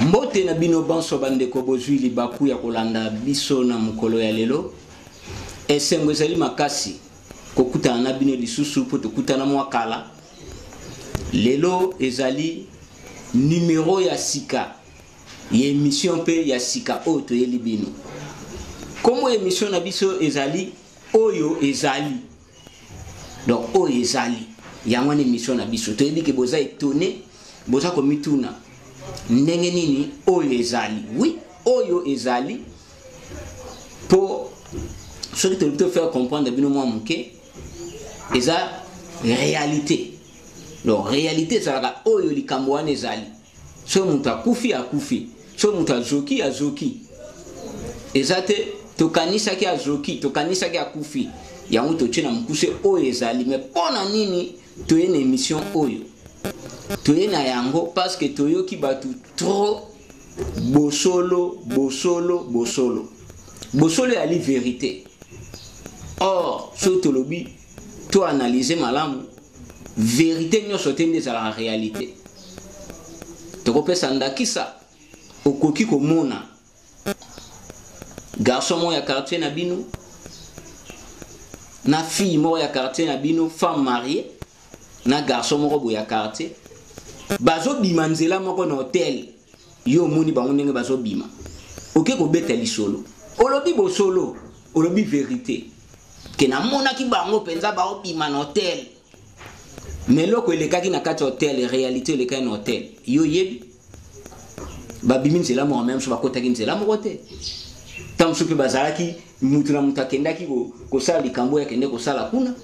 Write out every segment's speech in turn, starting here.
Mbote na bino banso bandeko bozwi libaku ya kolanda biso na mukolo ya lelo. Esengo ezali makasi kokutana na bino lisusu po tokutana mwa kala. Lelo ezali numéro ya sika. Ya émission pe ya sika oyo toyeli bino. Komo émission na biso ezali oyo ezali. Donc oyo ezali. Yango ni émission na biso. Toyebi ke boza étonné, boza komituna. Ndenge nini oyo ezali. Oui, oyo ezali pour ce qui te faire comprendre bino mwa muke eza réalité. Donc réalité ça la oyo likambo wana ezali. So mutu akufi akufi, so mutu azoki azoki. Ezate tokanisa ki azoki, tokanisa ki akufi. Yango totie na mukuse oyo ezali. Mais pona nini toye na émission oyo? Toye na yango parce que toyoki batu trop bosolo bosolo bosolo. Bosolo ya li vérité. Or, so tolobi to analyser malamu vérité nyonso tende za la réalité. Tokopesa ndakisa okoki komona garçon mo ya quartier na bino na fille mo ya quartier na bino, femme mariée na garçon mo bo ya quartier bazo bima nzela moko na hotel yo moni bango ndenge bazo bima oke ko beta lisolo olobi bosolo olobi vérité ke na mona ki bango penza ba bima na hotel mais loko elekaki na kati hotel réalité elekaki na hotel yo yebi ba bimi nzela mo même so bakota ki nzela mo hotel tam supe bazalaki mutu na mutu akendaki ko sala likambo ya kende ko sala kuna.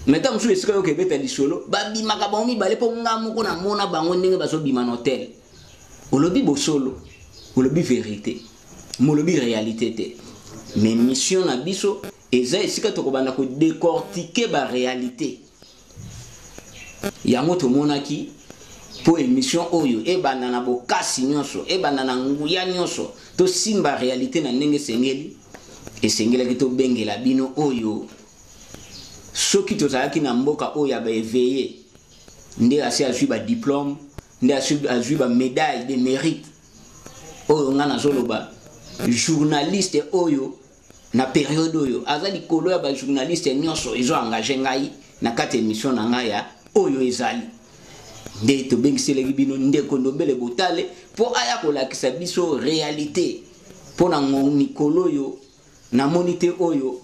Meta msu esika yo kebeta lisolo babima ka baomi bale po nga moko na mona bango ndenge baso bima na hotel. Olobi bosolo, olobi vérité, molobi réalité te. Mais mission na biso eza esika to kobanda ko décortiquer ba réalité. Yango to monaki po émission oyo e banda na bokasi nyonso, e banda na nguya nyonso, to simba réalité na ndenge sengeli, e sengela ki to bengela bino oyo. Soki tozalaki na mboka oyo ba éveillé nde asi azwi ba diplôme nde azwi ba médaille de mérite oyo ngana zoloba journaliste oyo na période oyo azali kolo ya ba journaliste nyonso ezo engagé ngai na kati émission na ngai ya oyo ezali nde to bengisele bino nde kondombele botale po aya kolakisa biso réalité po na mikolo yo na monité oyo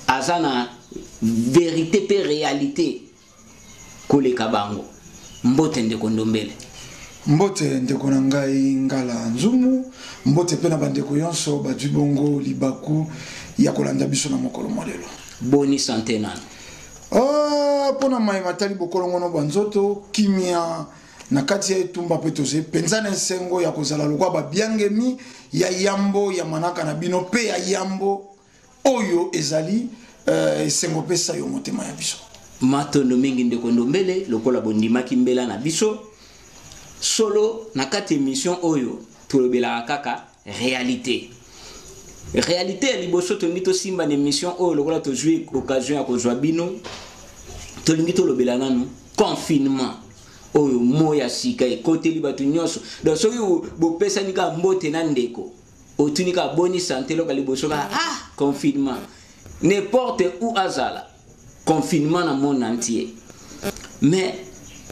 azana vérité pe réalité koleka bango. Mbote ndeko ndombele. Mbote ndeko na ngai ngala nzumu, mbote pe na bandeko yonso badwi bongo libaku ya kolanda biso na mokolo molelo. Boni santé nana. Pona mai matali bokolo ngono banzoto kimia na kati ya etumba pe toze penzana nsengo ya kozala lokwa ba biangemi ya yambo ya manaka na bino pe ya yambo oyo ezali sengo pesa yo motema ya biso. Matondo mingi ndeko ndombele lokola bondimaki mbela na biso solo na kati émission oyo tolobela kaka réalité. Réalité ya liboso to ngito simba na émission oyo lokola to jouer occasion ya kozwa bino to ngito lobela nanu confinement oyo moya sika e côté libatu nyonso donc soki bo pesa nika mbote na ndeko otunika boni santé lokola liboso ka confinement. N'importe où azala confinement na monde entier. Mais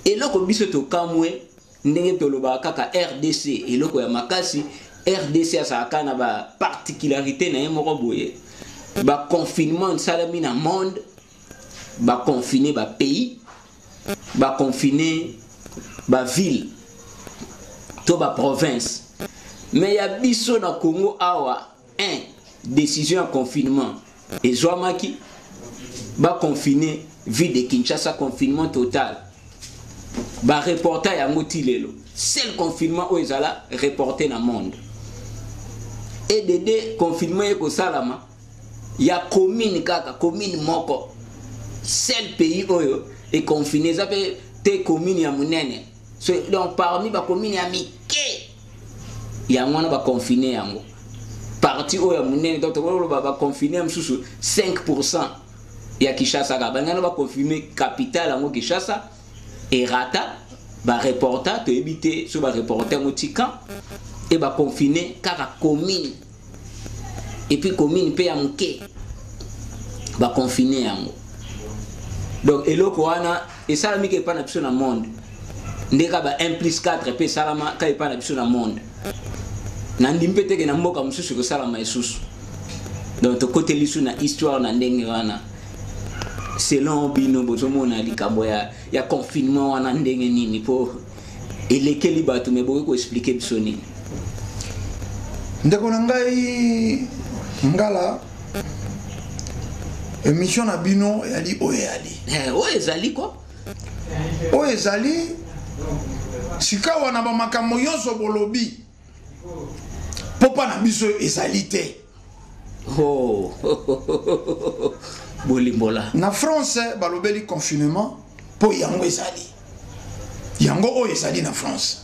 eloko biso to kamwe ndenge toloba kaka RDC eloko ya makasi RDC asaka na ba particularité na yemoko boye ba confinement salami na monde ba confiner ba pays ba confiner ba ville to ba province. Mais ya biso na Congo awa décision de confinement et Zouamaki va confiner ville de Kinshasa confinement total. Ba reporter ya motilelo. Seul confinement au ezala reporter na monde. Et de confinement eko salama ya commune kaka commune moko. Seul pays oyo est confiné ça peut te commune ya munene. So donc parmi ba commune ya mike ya mwana ba confiné yango. Parti oyo munene donc to ba confiner msusu 5% ya Kinshasa ka bangana ba confirmer capitale yango Kinshasa et rata ba reporter to éviter so ba reporter motika et ba confiner car commune et puis commune pe ya muke ba confiner yango. Donc eloko wana et ça mi ke pa na biso na monde ndeka ba 1 plus 4 pe salama ka pa na biso na monde na ndimpete ke na mboka mususu ko salama esusu. Donc to côté lisu na histoire na ndenge wana selon bino bozomona likambo ya confinement wana ndenge nini po elekeli bato me boye ko expliquer biso nini. Ndeko na ngai ngala émission na bino yali oyali ezali ko ezali sika wana ba makambo nyonso bolobi popa na biso ezali te. Oh bolimbola na France balobeli confinement po yango ezali yango ezali na France.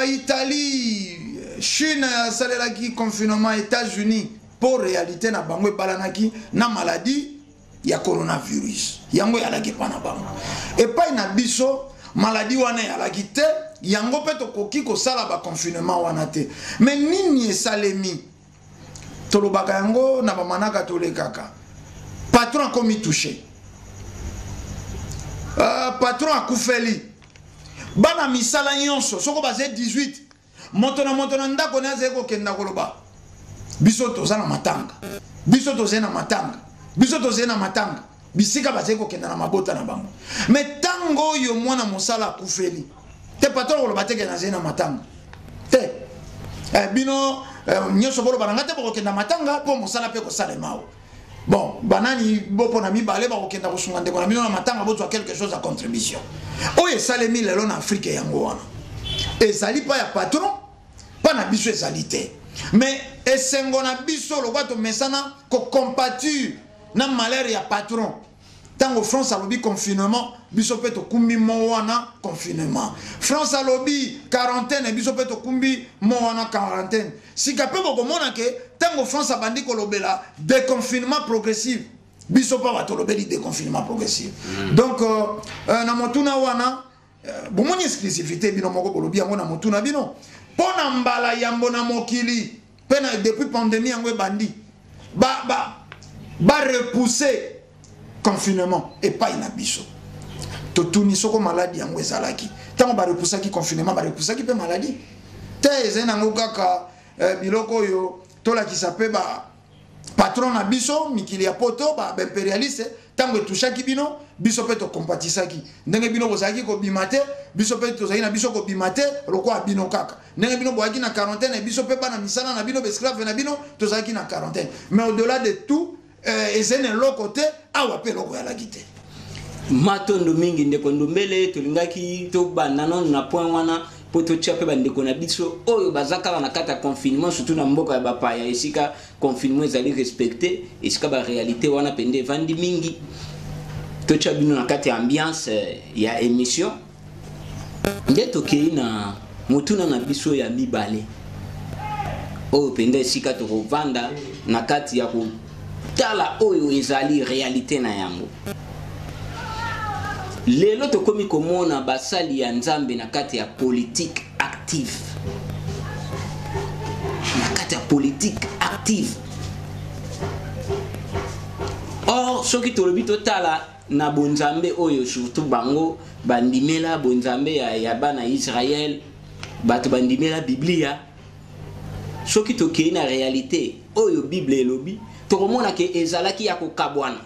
Italie, Chine salelaki confinement, États-Unis pour réalité na bango balanaki na maladie ya coronavirus yango yalaki pa na bango epai na biso maladie wana yalaki te yango pe tokoki kosala ba confinement wana te. Mais nini esalemi tolobaka yango na bamanaka tolekaka patron akomi touché, patron akufeli bana misala nyonso soko baze 18 moto na ndako na zeko kenda koloba biso tozana matanga biso tozena matanga biso tozena matanga bisika bazeko kenda na mabota na bango. Mais tango yo mwana mosala akufeli te patron koloba te kenda zena matanga te bino nyonso bolo bananga te boko kenda matanga po mosala pe ko salemao. Bon, banani bopo na mibale ba kokenda kosunga ndeko na bino na matanga bozwa quelque chose à contribution. Oye salemi lelo na Afrique yango wana. Ezali pa ya patron, pa na biso ezali te. Mais esengo na biso lo bato mesana ko compatir na malheur ya patron. Tango France a lobby confinement, biso pe to kumbi mo wana confinement. France a lobby quarantaine, biso pe to kumbi mo wana quarantaine. Si kapé boko mona ke tango France a bandi ko lobela déconfinement progressif, biso pa bato lobeli déconfinement progressif. Donc na motuna wana bomoni exclusivité bino moko bolobi yango na motuna bino. Pona mbala yambo na mokili, pena depuis pandémie yango bandi. Ba repousser confinement et pas inabiso. Totuni soko maladie yango ezalaki. Tango ba repousser ki confinement ba repousser ki pe maladie. Te ezena ngokaka biloko yo tola ki sape ba patron na biso mikili ya poto ba impérialiste tango etushaki bino biso pe to compatisaki. Ndenge bino bozaki ko bimate biso pe to zaki na biso ko bimate loko abino kaka. Ndenge bino boaki na quarantaine biso pe ba na misala na bino esclave na bino to zaki na quarantaine. Mais au-delà de tout ezene lokote awa pe loko ya lagite matondo mingi ndeko ndombele tolingaki to banana na point wana poto chape bandeko na biso oyo bazaka na kata confinement surtout na mboka ya bapaya esika confinement ezali respecté esika ba réalité wana pende vandi mingi to chabino na kata ambiance ya émission ndeto keina mutuna na biso ya mibale oyo pende esika to vanda na kati ya ko tala oyo ezali réalité na yango. Lelo to komi komona basali ya nzambe na kati ya politique active. Na kati ya politique active. Or soki tolobi to tala na bonzambe oyo surtout bango bandimela bonzambe ya bana Israël bato bandimela Biblia. Soki to kei na réalité oyo Bible elobi tokomona ke ezalaki ya kokabwana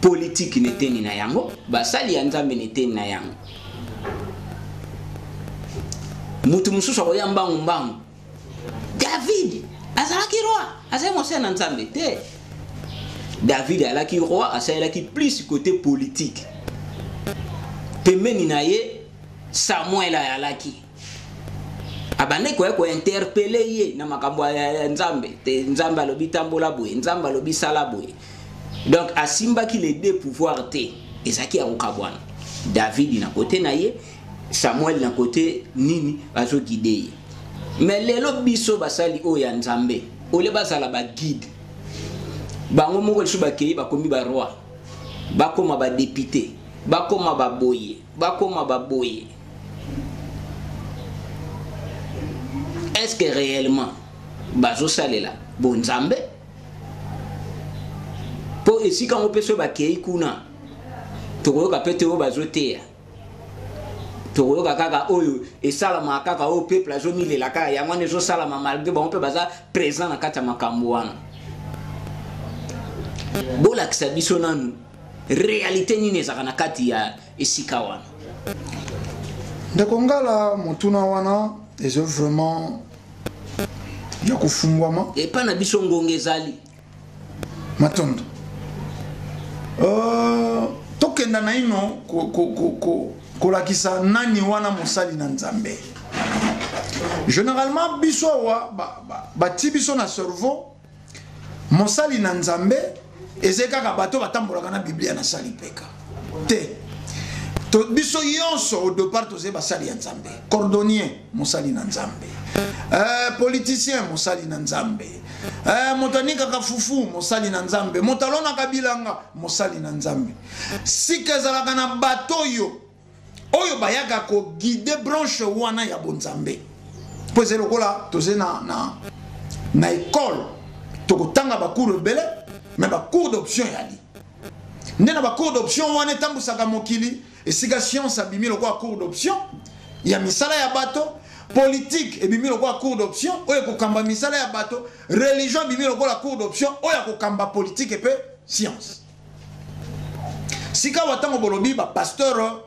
politique neteni na yango basali ya nzambe neteni na yango mutu mususu ko yamba mbangu David azalaki roi azai mose na nzambe te David alaki roi asalaki plus côté politique pembeni na ye Samuel alaki abane ko interpeller ye na makambo ya nzambe te nzambe alobi tambola boye nzambe alobi sala boye. Donc asimba ki les deux pouvoirs te ezaki ya kokabwana David na côté na ye Samuel na côté nini azo guider. Mais lelo biso basali o ya nzambe ole basala ba guide bango mokolisuba kei bakomi ba roi bakoma ba député bakoma ba boye bakoma ba boye est-ce que réellement bazo salela bon nzambe po esika ngo peso bakei kuna tokoyoka pete o bazo teya tokoyoka kaka oyo esalama kaka o peuple azomilela kaka yango wana ezosalama malgré bango mpe baza présent na kati ya makambo wana bolakisa biso nanu réalité nini ezaka na kati ya esika wana ndeko ngala motuna wana eza vraiment ya kofumbwama epa na biso ngonga ezali matondo tokenda na ino kolakisa nani wana mosali na nzambe généralement biso awa bati biso na cerveau mosali na nzambe eze kaka bato batambolaka na biblia na sali peka te to biso yonso au départ toze basali ya nzambe cordonnier mosali na nzambe politicien mosali na nzambe moto anikaka fufu mosali na nzambe moto alonaka bilanga mosali na nzambe sika ezalaka na bato oyo bayaka koguide branche wana ya bonzambe po eze lokola toze na école tokotanga bacours ebele mais bacours d'option yali nde na bacours d'option wana etambusaka mokili esika science abimi lokola cours d'option ya misala ya bato politique ebimi lokola cours d'option oyo kokamba misala ya bato religion ebimi lokola cours d'option oyo kokamba politique epe science sika watango bolobi pasteur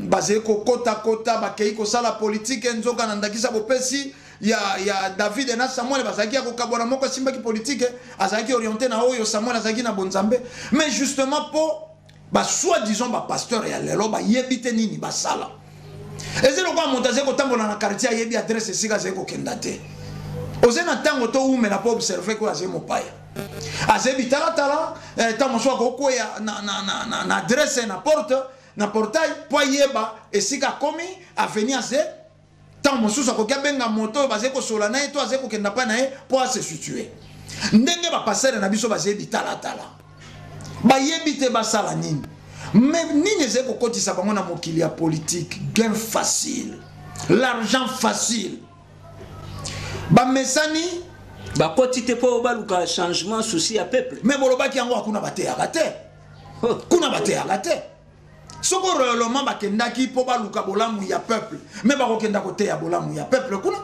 bazali kokota bakei kosala politique nzoka na ndakisa bopesi ya David na Samuel bazaki kokabona moko simbaki politique azaki orienté na oyo Samuel azaki na bonzambe mais justement pour soi-disant pasteur ya lelo yebite nini basala ezelo kwa montaze kotambola na quartier yebi adresse sika zeko kendate ozena tango to umela po observer ko azemo paya azebi tala tamo so ko ya na adresse na porte na portail po yeba esika komi avenir ze tant mosusu akoki abenga moto bazeko sola na ye to azeko kenda pa na ye po se situer ndenge bapasere na biso bazebi tala bayebi te basala nini mais nini ezeko kotisa bango na mokili ya politique gain facile l'argent facile bamesani bakoti te po baluka changement souci ya peuple mais bolobaki yango akuna bateyaka te kuna bateyaka te soko réellement bakendaki po baluka bolamu ya peuple mais bakokenda koteya bolamu ya peuple kuna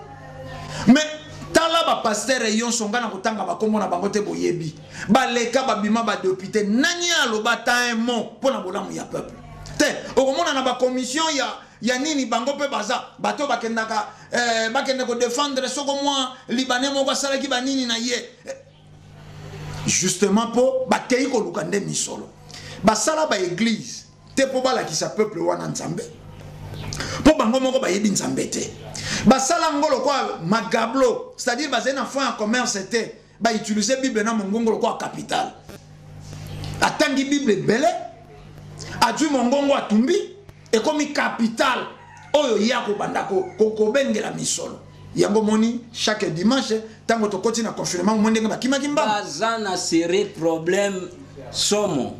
mais tala ba pasteur yonso ngana kotanga bakomona bango te boyebi baleka babima ba député nani aloba ta un mot pona bolamu ya peuple te okomona na ba commission ya nini bango pe baza bato bakendaka bakende ko défendre soko moi libanais moko salaki banini na ye justement po bakei ko lukande misolo basala ba église te po balakisa peuple wana nzambe po bango moko bayebi nzambe te basala ngolo kwa magablo c'est-à-dire basé na fond en commerce te ba utiliser bible na mongongo kwa capital atangi bible belé atu mongongo atumbi et comme capital oyo yako bandako ko bengela misolo yango moni chaque dimanche tango to koti na confinement mwendenge bakima kimba bazana seré problème somo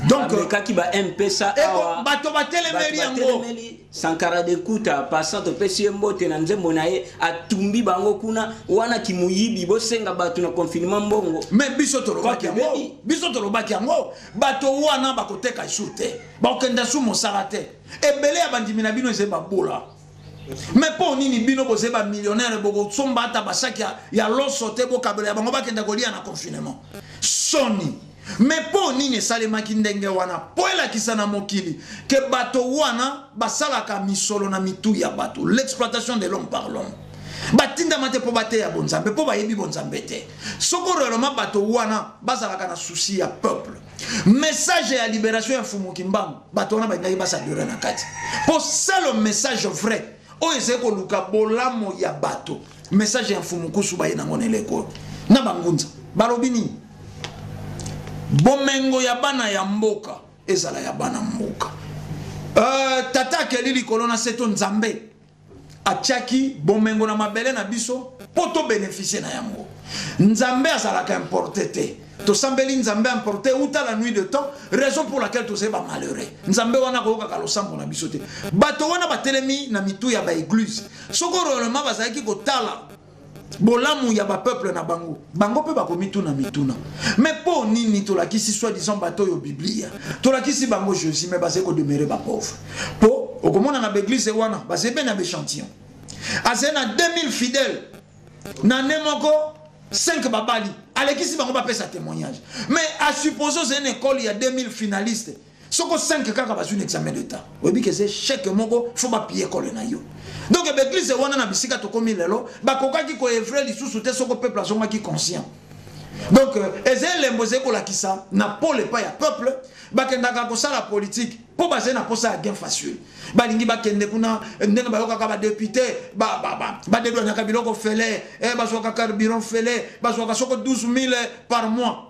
donc kaki ba mpesa awa bato batelemeli yango Sankara de kuta passant pesi mbote na nzembo na ye atumbi bango kuna wana kimuyibi bosenga bato na confinement mbongo mais biso tolobaki yango bato wana bakoteka shute bakenda su mosala te ebele ya bandimi na bino ezeba bola mais po nini bino bozeba millionnaire boko somba ata basaki ya loso te bokabela bango bakenda kolia na confinement soni mais po nini salemaki ndenge wana po elakisa na mokili ke bato wana basalaka misolo na mitu ya bato l'exploitation de l'homme par l'homme batindama te po bateya bonzambe po bayebi bonzambe te soko réellement bato wana bazalaka na souci ya peuple message ya libération ya fumuki mbangu bato wana bandaki basadure na kati po c'est le message vrai oyo ezali koluka bolamo ya bato message ya fumukusu baye nango na eleko na bangunza balobi nini bomengo ya bana ya mboka ezala ya bana mboka tata kelili kolona seto nzambe atiaki bomengo na mabele na biso poto bénéficier na yango nzambe azalaka importé te to sambeli nzambe emporté outa la nuit de temps, raison pour laquelle to seba malheureux. Nzambe wana ko ka lo sambo na bisote. Bato wana batelemi na mitu ya ba église. Soko réellement bazaki ko tala bolamu ya ba peuple na bango. Bango pe bakomi tu na mituna. Mais po nini to la kisi soit disant bato yo Biblia. To la kisi bango Jésus mais bazé ko demeurer ba pauvre. Po okomona na église wana bazé ben na échantillon. Azena 2000 fidèles. Na nemoko 5 babali. Allez, si on va faire sa témoignage. Mais à supposer que c'est une école, il y a 2000 finalistes. Si on a 5 cas qui ont un examen d'État. Vous voyez que c'est chaque mogo, il faut pas payer l'école. Donc, l'église, on a un bisika to komi lelo, bakoka ki ko evre li sous soute soko peuple azonga ki conscient. Donc, ezel lemboze ko la kisa na pole pa ya peuple, bakendaka ko sa la politique pour baser na posa gain facile. Balingi bakende kuna ndenge bayoka ka ba député ba de donya ka biloko fele ba soka carburant fele ba soka soko 12000 par mois.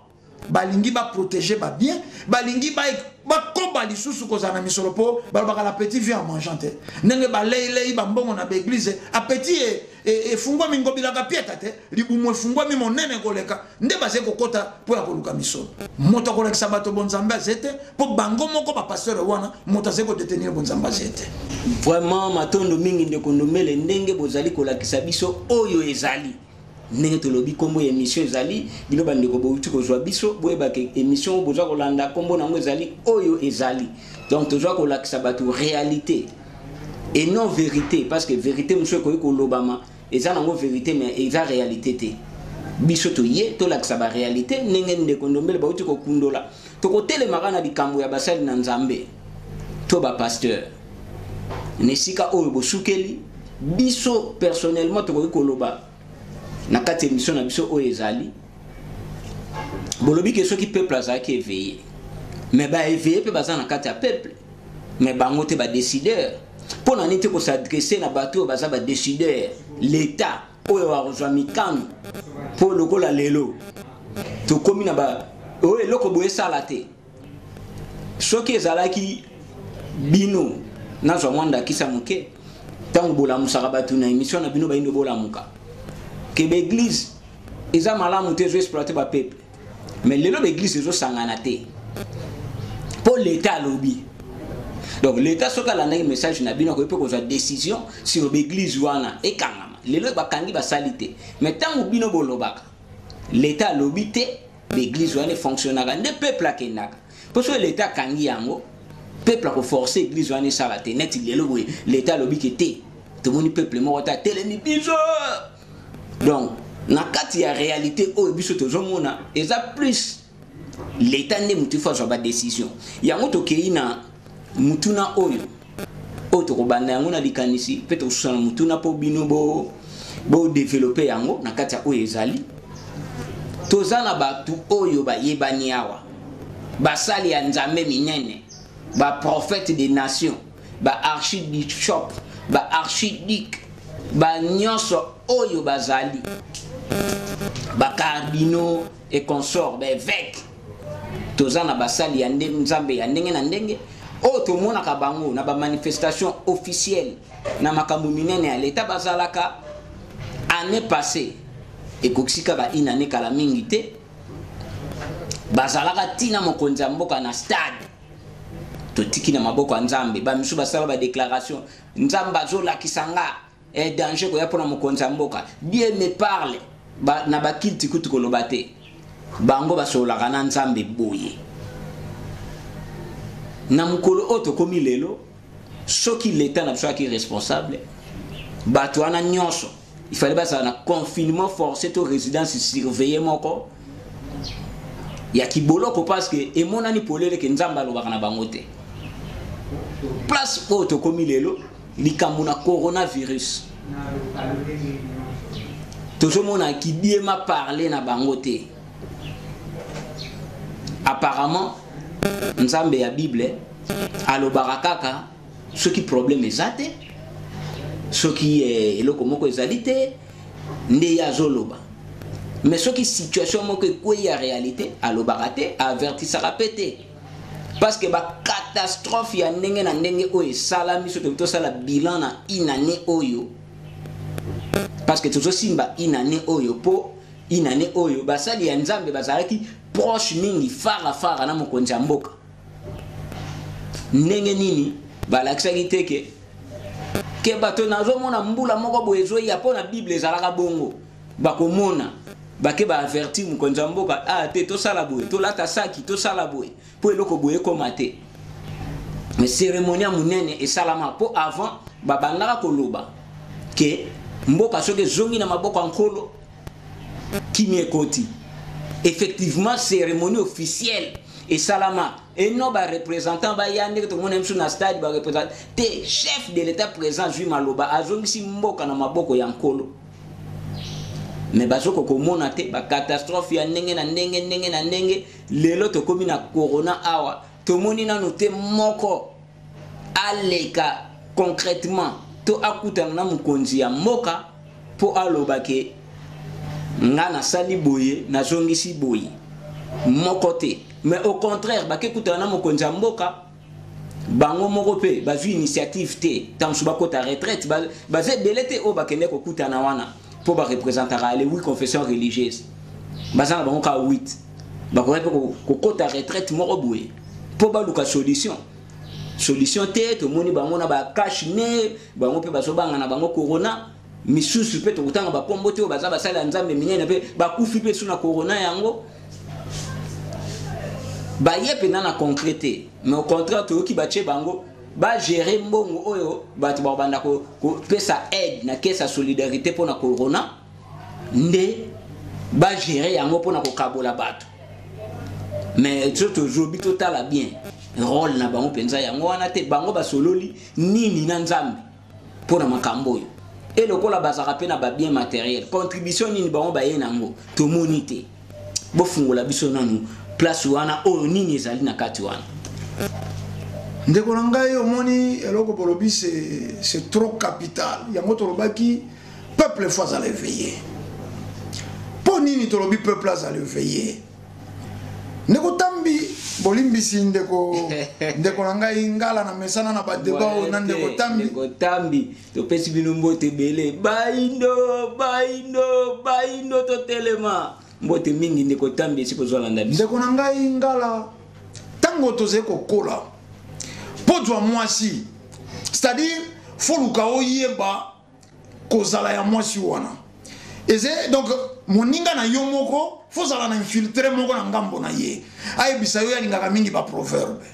Balingi ba protéger ba bien, balingi ba komba lisusu ko za na misolo po ba la petit vient en mangeant te. Ndenge ba lei ba mbongo na église a petit e fungwa mingo bilaka pieta te libumu fungwa mi monene koleka nde baze kokota po ya koluka misolo. Moto koleka sabato bonzamba zete po bango moko ba pasteur wana moto ze ko détenir bonzamba zete. Vraiment matondo mingi ndeko ndomele ndenge bozali kolakisa biso oyo ezali. Ndenge tolobi kombo émission ezali bino bandeko bouti kozwa biso boyeba ke émission bozwa kolanda kombo nango ezali oyo ezali. Donc tozwa kolakisa bato réalité et non vérité parce que vérité monsieur ko kolobama eza nango vérité mais eza réalité te. Biso to ye to lakisa ba réalité ndenge ndeko ndombele bauti ko kundola to ko telemaka na likambo ya basali na Nzambe to ba pasteur nesika oyo bosukeli biso personnellement to ko koloba na kati émission na biso oyo ezali bolobi ke soki peuple azaki éveillé mais ba éveillé pe baza na kati ya peuple mais bango te ba décideur pour na nite ko s'adresser na bato baza ba décideur l'état oyo wa rozwa mikano pour lokola lelo to komi na ba oyo eloko boye sala te soki ezalaki bino nazwa mwanda kisa moke tango bolamusaka bato na émission na bino bayindo bolamuka que l'église eza malamu te zo exploiter ba peuple mais lelo l'église ezo sangana te pour l'état lobby. Donc l'état soka la ndenge message na bino ko pe ko za décision sur l'église wana e kangama lelo ba kangi ba salite mais tango bino bolobaka l'état lobby te l'église wana fonctionnera nde peuple akendaka parce que l'état kangi yango peuple ko forcer l'église wana salate net lelo boy l'état lobby ke te tout monde peuple mo ta telemi biso. Donc, na kati ya réalité oyo biso tozomona eza plus l'état ne mutu fa ba décision. Yango to keina mutuna oyo to kobanda yango na likanisi pe to susana mutuna po bino bo développer yango na kati ya oyo ezali. Tozana batu oyo ba yebani awa. Basali ya Nzambe minene, ba prophète des nations, ba archibishop, ba archidic, ba nyonso oyo bazali ba cardinaux et consorts ba évêques tozana basali ya Nzambe ya ndenge na ndenge o to mona ka bango na ba manifestation officielle na makambo minene ya l'état bazalaka année passée et koksika ba inane kala mingi te bazalaka tina mokonzi mboka na stade to tiki na maboko ya Nzambe ba misu basala ba déclaration Nzambe azola kisanga et danger ko ya pona mokonzi mboka Dieu me parle ba na bakilti kutu kolobate bango basola kana Nzambe boye na mukolo oto komi lelo soki l'état na soki responsable bato wana nyonso il fallait basa na confinement forcé to résidence surveillée moko ya kiboloko parce que emonani polele ke Nzambe alobaka na bango te place oto komi lelo likambo na coronavirus tozomona ki biema parler na bango te apparemment Nzambe ya Bible alobaka kaka soki problème ezate soki eloko moko ezali te nde ya zoloba mais soki situation moko ekwe ya réalité alobaka te avertisaka pete parce que ba catastrophe ya ndenge na ndenge oyo salami soto to sala bilan na inane oyo parce que tozo simba inane oyo po inane oyo basali ya Nzambe bazalaki proche mingi fara na mokonzi ya mboka ndenge nini balakisaki te ke bato nazomona mbula moko boye ezoya mpo na bible ezalaka bongo bakomona bake baavertir mokonzi ya mboka te tosala boye tolata saki tosala boye mpo eloko boye ekoma te. Mais cérémonie ya monene esalama mpo avant babandaka koloba ke mboka soki ezongi na maboko ya nkolo kimi ekoti. Effectivement cérémonie officielle esalama eno barepresentant bayande tout le monde na stade barepresentant te chef de l'état présent Zwi Maloba azongisi mboka na maboko ya nkolo. Mais bazoko komona te ba catastrophe ya ndenge na ndenge lelo tokomi na corona awa tomoni nanu te moko aleka concrètement to akutana na mokonzi ya mboka po aloba ke nga nasali boye nazongisi boye moko te. Mais au contraire bake kutana na mokonzi ya mboka bango moko pe bazwi initiative te tansu bakota retraite baze ebele te oyo bakende kokutana wana po barepresentaka les 8 confessions religieuses bazanga bango ka 8 bakoki mpe kokota retraite moko boye po baluka solution te tomoni bango na bakash ne bango mpe bazobanga na bango corona misusu mpe tokutanga bakombo te oyo baza basali ya nzambe minene mpe bakufi mpe su na corona yango baye pena na concrété. Mais au contraire toyoki batie bango bagere mbongo oyo bato babanda kopesa aide na kesa solidarité mpona corona nde bagere yango mpona kokabola bato. Mais tozobi totala bien rôle na bango mpenza yango wana te bango basololi nini na nzambe mpona makambo oyo e lokola bazaka mpe na babien matériel contribution nini bango baye nango tomoni te bofungola biso nanu place wana oyo nini ezali na kati wana. Ndeko na ngai omoni eloko bolobi c'est trop capital yango tolobaki peuple faut à l'éveiller po nini tolobi peuple à l'éveiller ndeko tambi bolimbisi ndeko na ngai ngala na mesana na badeba o na ndeko tambi topesi bino mbote bele baindo totelema mbote mingi ndeko tambi esiko zolanda biso ndeko na ngai ngala tango toze kokola podwa mwasi c'est-à-dire foluka oyeba kozala ya mwasi wana eze donc moninga na yo moko fozala na infiltrer moko na ngambo na ye ayebisa yo yalingaka mingi ba proverbe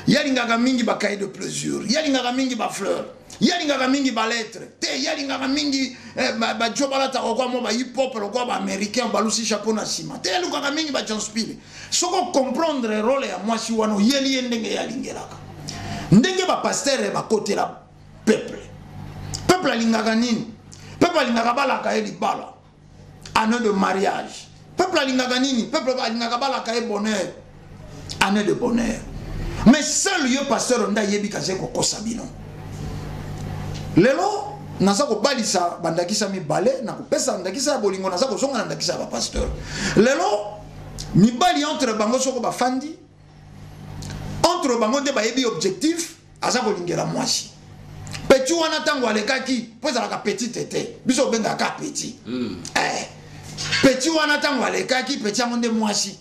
yalingaka mingi ba cahier de plaisir yalingaka mingi ba fleur yalingaka mingi ba lettre te yalingaka mingi ba jobalata ko kwa mo ba hip hop ko ba américain balusi chapeau na sima te yalingaka mingi ba transpire soko comprendre rôle ya mwasi wana yeli ndenge yalingelaka ndenge ba pasteur ba côté la peuple alingaka nini peuple alingaka balaka eli bala année de mariage peuple alingaka nini peuple alingaka balaka e bonheur année de bonheur. Mais seul yo pasteur nda yebi kaze ko kosabino lelo naza ko balisa bandakisa mibale na ko pesa ndakisa bolingo naza ko zonga ndakisa ba pasteur lelo mibali entre bango soko ba fandi entre bango de ba yebi objectif aza ko lingela mwasi petit wana tango alekaki poza la petit tete biso benga ka petit petit wana tango alekaki petit amonde mwasi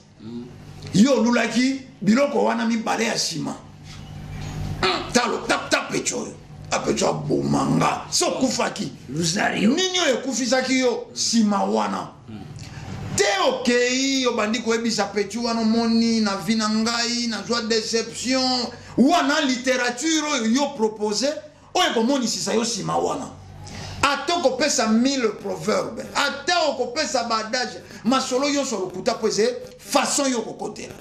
yo lulaki biloko wana mibale ya sima talo tap pecho apecho bomanga so kufaki luzario nini yo kufisaki yo sima wana te okei yo bandi ko ebisa pecho wana moni na vina ngai na joie déception wana littérature yo proposer oye komoni sisa yo sima wana atoko pesa 1000 proverbes atoko pesa badage masolo yo solo kuta pese façon yo kokotela.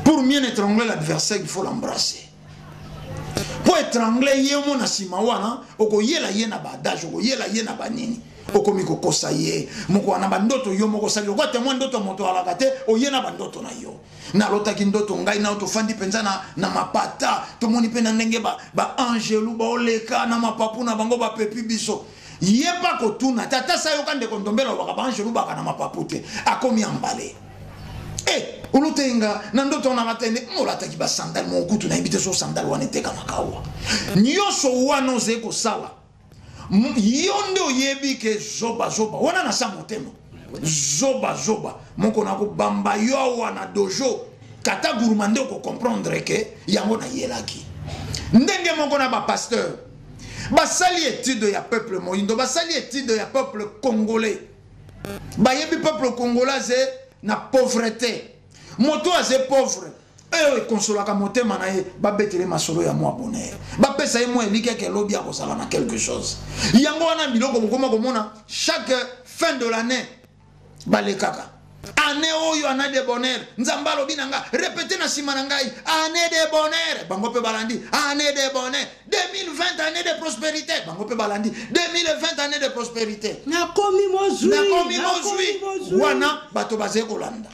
Pour mieux étrangler l'adversaire, il faut l'embrasser. Pour étrangler yemo na sima wana oko yela yena badage oko yela yena banini oko mikoko saye moko na bandoto yo moko sali oko témoin ndoto moto alakate o yena bandoto na yo na lotaki ndoto ngai na otofandi penza na mapata tomoni pe na ndenge ba angelu ba oleka na mapapu na bango ba pepi biso yeba ko tuna tata sayo kande kondombela ba angelu ba kana mapapu te akomi ambale ulutenga na ndoto na matende molataki ba sandal mo kutu na ibite so sandal wana teka makawa nyoso wana ozeko sala yondo yebi ke zoba wana na sa motema zoba zoba moko na ko bamba yo wana dojo kata gurumande ko comprendre que yango na yelaki ndenge moko na ba pasteur basali étude ya peuple moyindo basali étude ya peuple congolais bayebi peuple congolais na pauvreté moto aze pauvre e consolaka motema na ye babetele masolo ya mwa bonheur bapesa ye mwa elike ke lobi ya kozala na quelque chose yango wana biloko bokoma komona chaque fin de l'année balekaka année oyo année de bonheur nzamba lobi nanga répéter na sima na ngai année de bonheur bango pe balandi année de bonheur 2020 année de prospérité bango pe balandi 2020 année de prospérité nakomi mozwi wana bato baze kolanda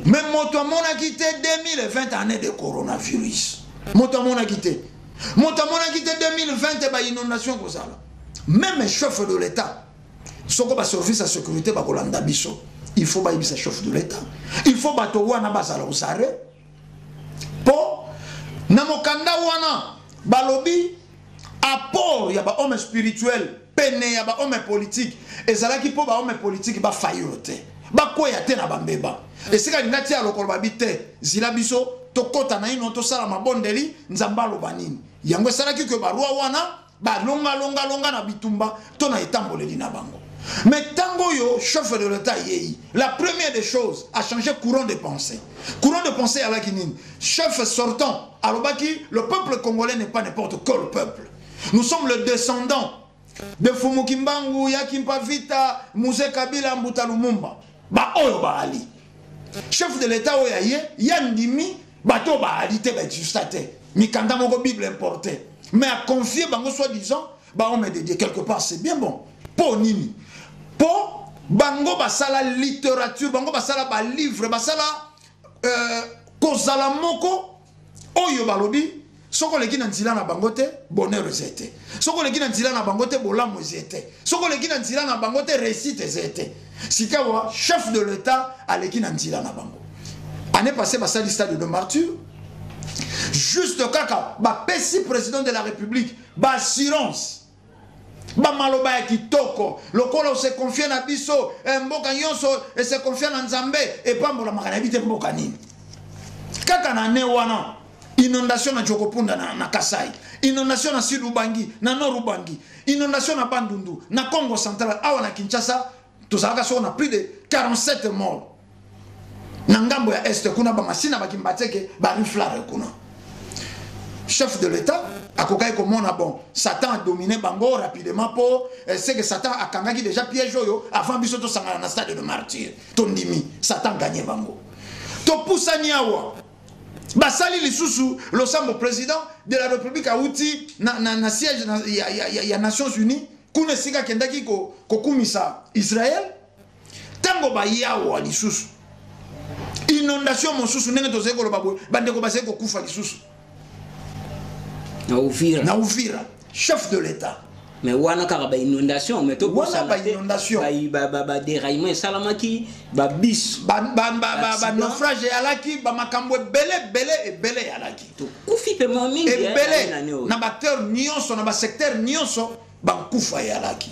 mais moto amona quitté 2020 année de coronavirus moto amona quitté 2020 ba inondation kozala même chef de l'état soko ba service à sécurité ba kolanda biso il faut ba ibisa chef de l'état il faut bato wana bazala usare po na mokanda wana balobi apport ya ba homme spirituel pene ya ba homme politique ezalaki po ba homme politique ba faillote ba koya te na bambeba esika lingati ya lokolo babite zila biso tokota na ino tosala mabondeli nzamba lobanini yango esalaki ke barua wana balonga na bitumba to na etamboleli na bango. Mais tango yo chef de l'état yei la première des choses a changé courant de pensée à la kinine chef sortant alobaki le peuple congolais n'est pas n'importe quel peuple, nous sommes le descendant de Fumu Kimbangu Yakimpa Vita Muse Kabila Mbuta Lumumba ba oyo ba ali chef de l'état oyo ye yandimi bato ba ali te ba justate mikanda moko bible importé mais à confier bango soi-disant ba on met dédié quelque part c'est bien bon po nini po bango basala littérature bango basala ba livre basala kozala moko oyo balobi soko leki na nzila na bango te bonheur ezete soko leki na nzila na bango te bolamu ezete soko leki na nzila na bango te réussite ezete sikawa chef de l'état aleki na nzila na bango année passée basali stade de martyr juste kaka ba pesi président de la république ba assurance ba maloba ya kitoko lokola se confie na biso mboka nyonso et se confie na nzambe et pambola makana bite mboka nini kaka na ne wana inondation na Jokopunda na Kasai, inondation na Sud Ubangi, na Nord Ubangi, inondation na Bandundu, na Congo central, awa na Kinshasa, tozalaka so na plus de 47 morts. Na ngambo ya Est kuna ba masina ba kimbateke ba riflare kuna. Chef de l'état akokai komona bon, Satan a dominé bango rapidement pour c'est que Satan a kangaki déjà piège yo avant biso to sangana na stade de martyr. Tondimi, Satan gagné bango. To pusani awa basali lisusu l'ensemble président de la République a outi na siège ya Nations Unies kuna sika kendaki ko kumisa Israël tango ba yawa lisusu inondation mosusu ndenge tozeko lobabo bandeko baseko kufa lisusu na Uvira chef de l'état mais wana kaka ba inondation mais to wana ba inondation ba déraillement salamaki ba bis ba naufrage alaki ba makambo belé alaki to kufi pe mingi belé na acteur nyonso na ba secteur nyonso ba kufa alaki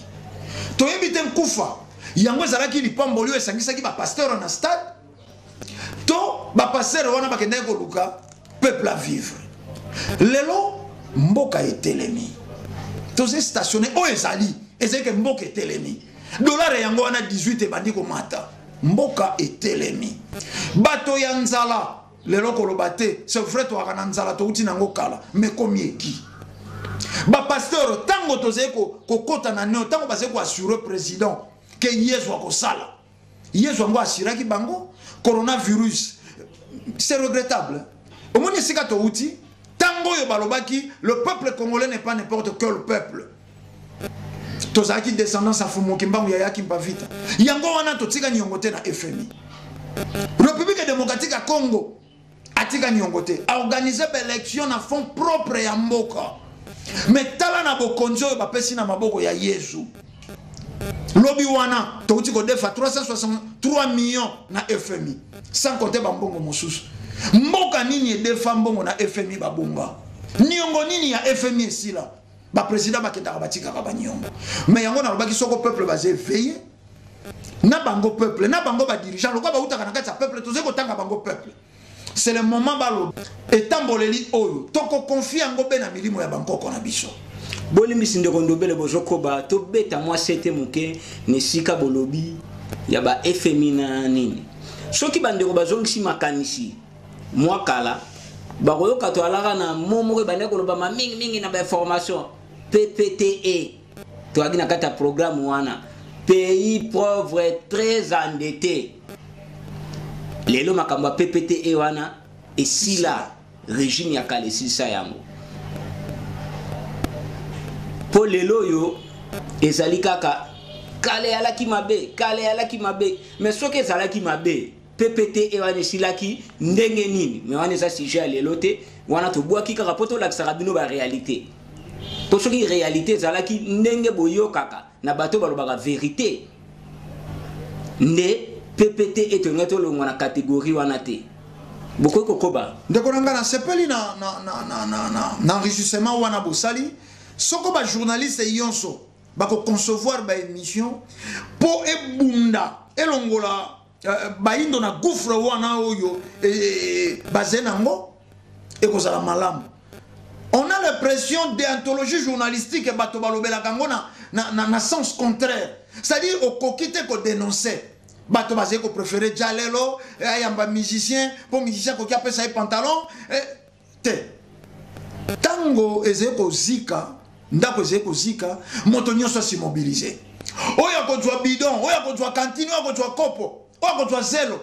to yebite kufa yango zalaki lipambolio esangisaki ba pasteur na stade to ba pasteur wana bakende ko luka peuple à vivre lelo mboka etelemi toze stationné o ezali ezeke mboka etelemi dollar yango wana 18 ebandi komata mboka etelemi bato ya nzala lelo kolobate c'est vrai to akana nzala to uti nango kala mais komieki ba pasteur tango toze ko kota na neo tango base ko assurer président que yeso akosala yeso ngo assuraki bango coronavirus c'est regrettable au moins sika to uti tango yo balobaki le peuple congolais n'est pas n'importe quel peuple tozaki descendance à Fumu Kimbangu ya Yakimpa Vita yango wana totika nyongote na FMI République démocratique à Congo atika nyongote a organiser élection na fonds propre ya mboka mais tala na bokonzo yo bapesi na maboko ya Yesu lobi wana touti ko defa 363 millions na FMI sans compter bambongo mosusu mboka nini edefa mbongo na FMI babunga niongo nini ya FMI esila ba président bakendaka batika ka banyongo mais yango na lobaki soko peuple basé veiller na bango peuple na bango ba dirigeant lokwa ba utaka na kati ya peuple toze ko tanga bango peuple. C'est le moment balo etamboleli oyo toko confie ngo be na milimo ya banko kona biso. Bolimbisi ndeko ndobele bozokoba to beta mwa sete muke ne sika bolobi ya ba FMI na nini. Soki bandeko bazongisi makanisi mwa kala bakoyoka to alaka na momo bandeko loba ma mingi na ba formation PPTE to agina kata programme wana pays pauvre très endetté. Lelo makamba PPTE wana esila régime ya kale sisa yango. Po lelo yo ezali kaka kale alaki mabe mais soki ezalaki mabe PPTE wana esilaki ndenge nini mais wana eza sujet ya lelo te wana tobwaki kaka po tolakisaka bino ba réalité po soki réalité ezalaki ndenge boyokaka na bato balobaka vérité nde PPTE etonga tolongwa na catégorie wana te bokoki kokoba ndeko nanga na sepeli na enrichissement wana bosali soko ba journaliste yonso bako concevoir ba émission po ebunda elongola baindo na gouffre wana oyo bazenango ekozala malamu. On a l'impression d'anthologie journalistique bato balobela kango na sens contraire, c'est-à-dire au kokite ko dénoncer bato bazé ko préférer jalelo ayamba musicien pour musicien ko kiape sa pantalon te tango ezeko zika ndako ezeko zika moto nyonso si mobiliser oya ko twa bidon oya ko twa cantine oya ko twa kopo oya ko twa zelo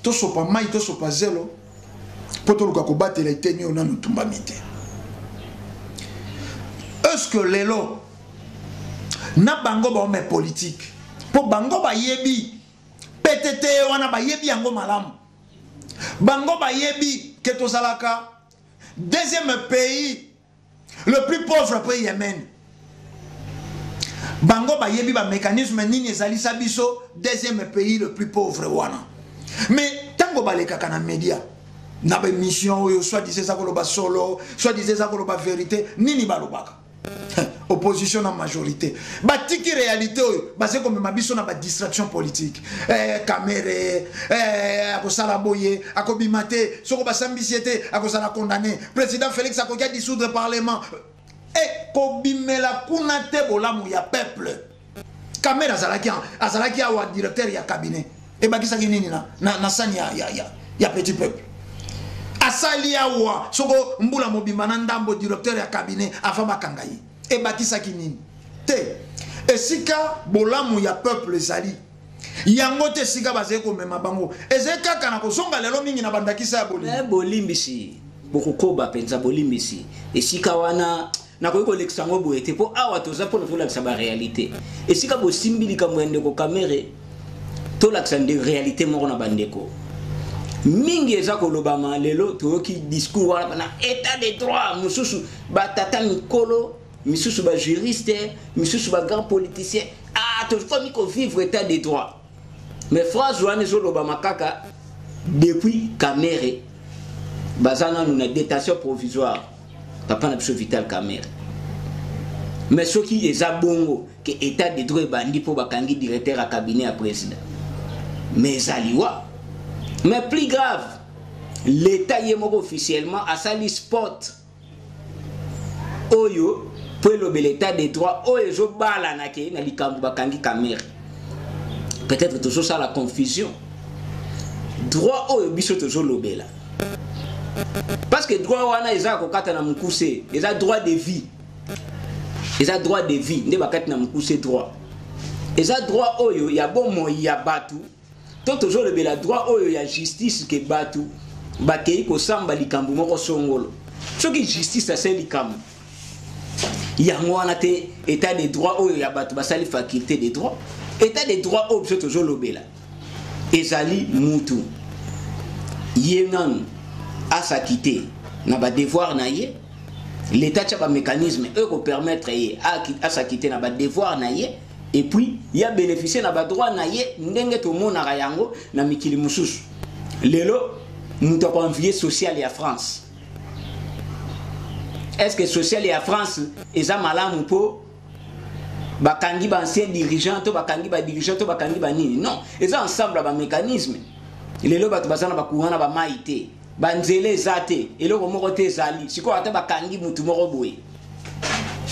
to sopa mai to sopa zelo poto luka ko batela itenyo na nutumba mite. Est-ce que lelo na bango ba homme politique po bango ba yebi PTT wana ba yebi yango malamu bango ba yebi ke to salaka deuxième pays le plus pauvre après Yémen bango ba yebi ba mécanisme nini ezali sabiso deuxième pays le plus pauvre wana mais tango ba leka kana média na ba mission oyo soit disait ça ko ba solo soit disait ça ko ba vérité nini ba lobaka opposition na majorité batiki réalité oyo basé comme mabiso na ba distraction politique caméré akosala boye akobimate soko basambisiete akosala condamné président Félix akokia dissoudre parlement kobimela kuna te bolamu ya peuple caméré azalaki awa directeur ya cabinet bakisaki nini na sani ya petit peuple asali awa soko mbula mobimba na ndambo directeur ya cabinet afa bakangai bakisaki nini te esika bolamu ya peuple ezali yango te sika bazali komema bango ezali kaka na kozonga lelo mingi na bandakisa ya bolimbisi bokokoba penza bolimbisi esika wana nakoki kolekisa yango boye te mpo awa toza mpona tolakisa baréalité esika bosimbi likambo ya ndeko kamere tolakisa nde réalité moko na bandeko mingi eza kolobama lelo toyoki discours wana na état de droit mosusu batata mikolo misusu ba juriste misusu ba grand politicien tokomi ko vivre état de droit mais phrase wana ezolobama kaka depuis Kamere bazana na détention provisoire papa na biso Vital Kamere mais soki eza bongo que état de droit bandi po bakangi directeur à cabinet à président mais zaliwa. Mais plus grave, l'État y est officiellement à sali sport. Oyo, pour l'état des droits, oyo zo bala na ke na likambu bakangi Kamere. Peut-être toujours ça la confusion. Droit oyo biso toujours lobela. Parce que droit wana eza kokata na mukuse, eza droit de vie. Eza droit de vie, nde bakati na mukuse droit. Eza droit oyo ya bomo ya batu. Toujours le bela droit oyo ya justice ke batu bakei ko samba likambu moko songolo soki justice asa likambu yango wana te état de droit oyo ya batu basali faculté de droit état de droit oyo toujours le bela ezali mutu yengan asa quitter na ba devoir na ye l'état tcha ba mécanisme eux ko permettre ye asa quitter na ba devoir na ye. Et puis, il y a bénéficié na ba droit na ye ndenge to mona yango na mikili mususu. Lelo muto ko envier social ya France. Est-ce que social ya France eza malamu po bakangi ba ancien dirigeant to bakangi ba dirigeant to bakangi ba nini non eza ensemble ba mécanisme lelo bato bazana ba courant ba maité ba nzele ezate eloko moko te ezali siko ata bakangi mutu moko boye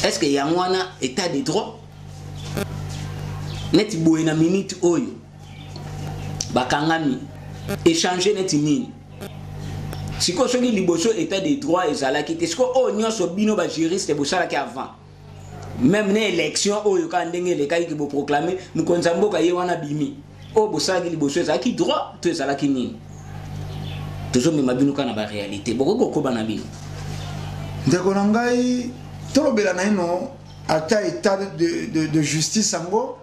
est-ce que yangwana état de droit neti boye na minute oyo bakangami échanger neti nini siko soki liboso état de droit ezalaki te siko o nyonso bino ba juriste bosalaki avant même na élection oyo ka ndenge lekaki ki bo proclamer mukonza mboka ye wana bimi o bosalaki liboso ezalaki droit to ezalaki nini tozomema bino kana ba réalité boko koba na bino ndeko na ngai tolobela na ino ata état de justice ango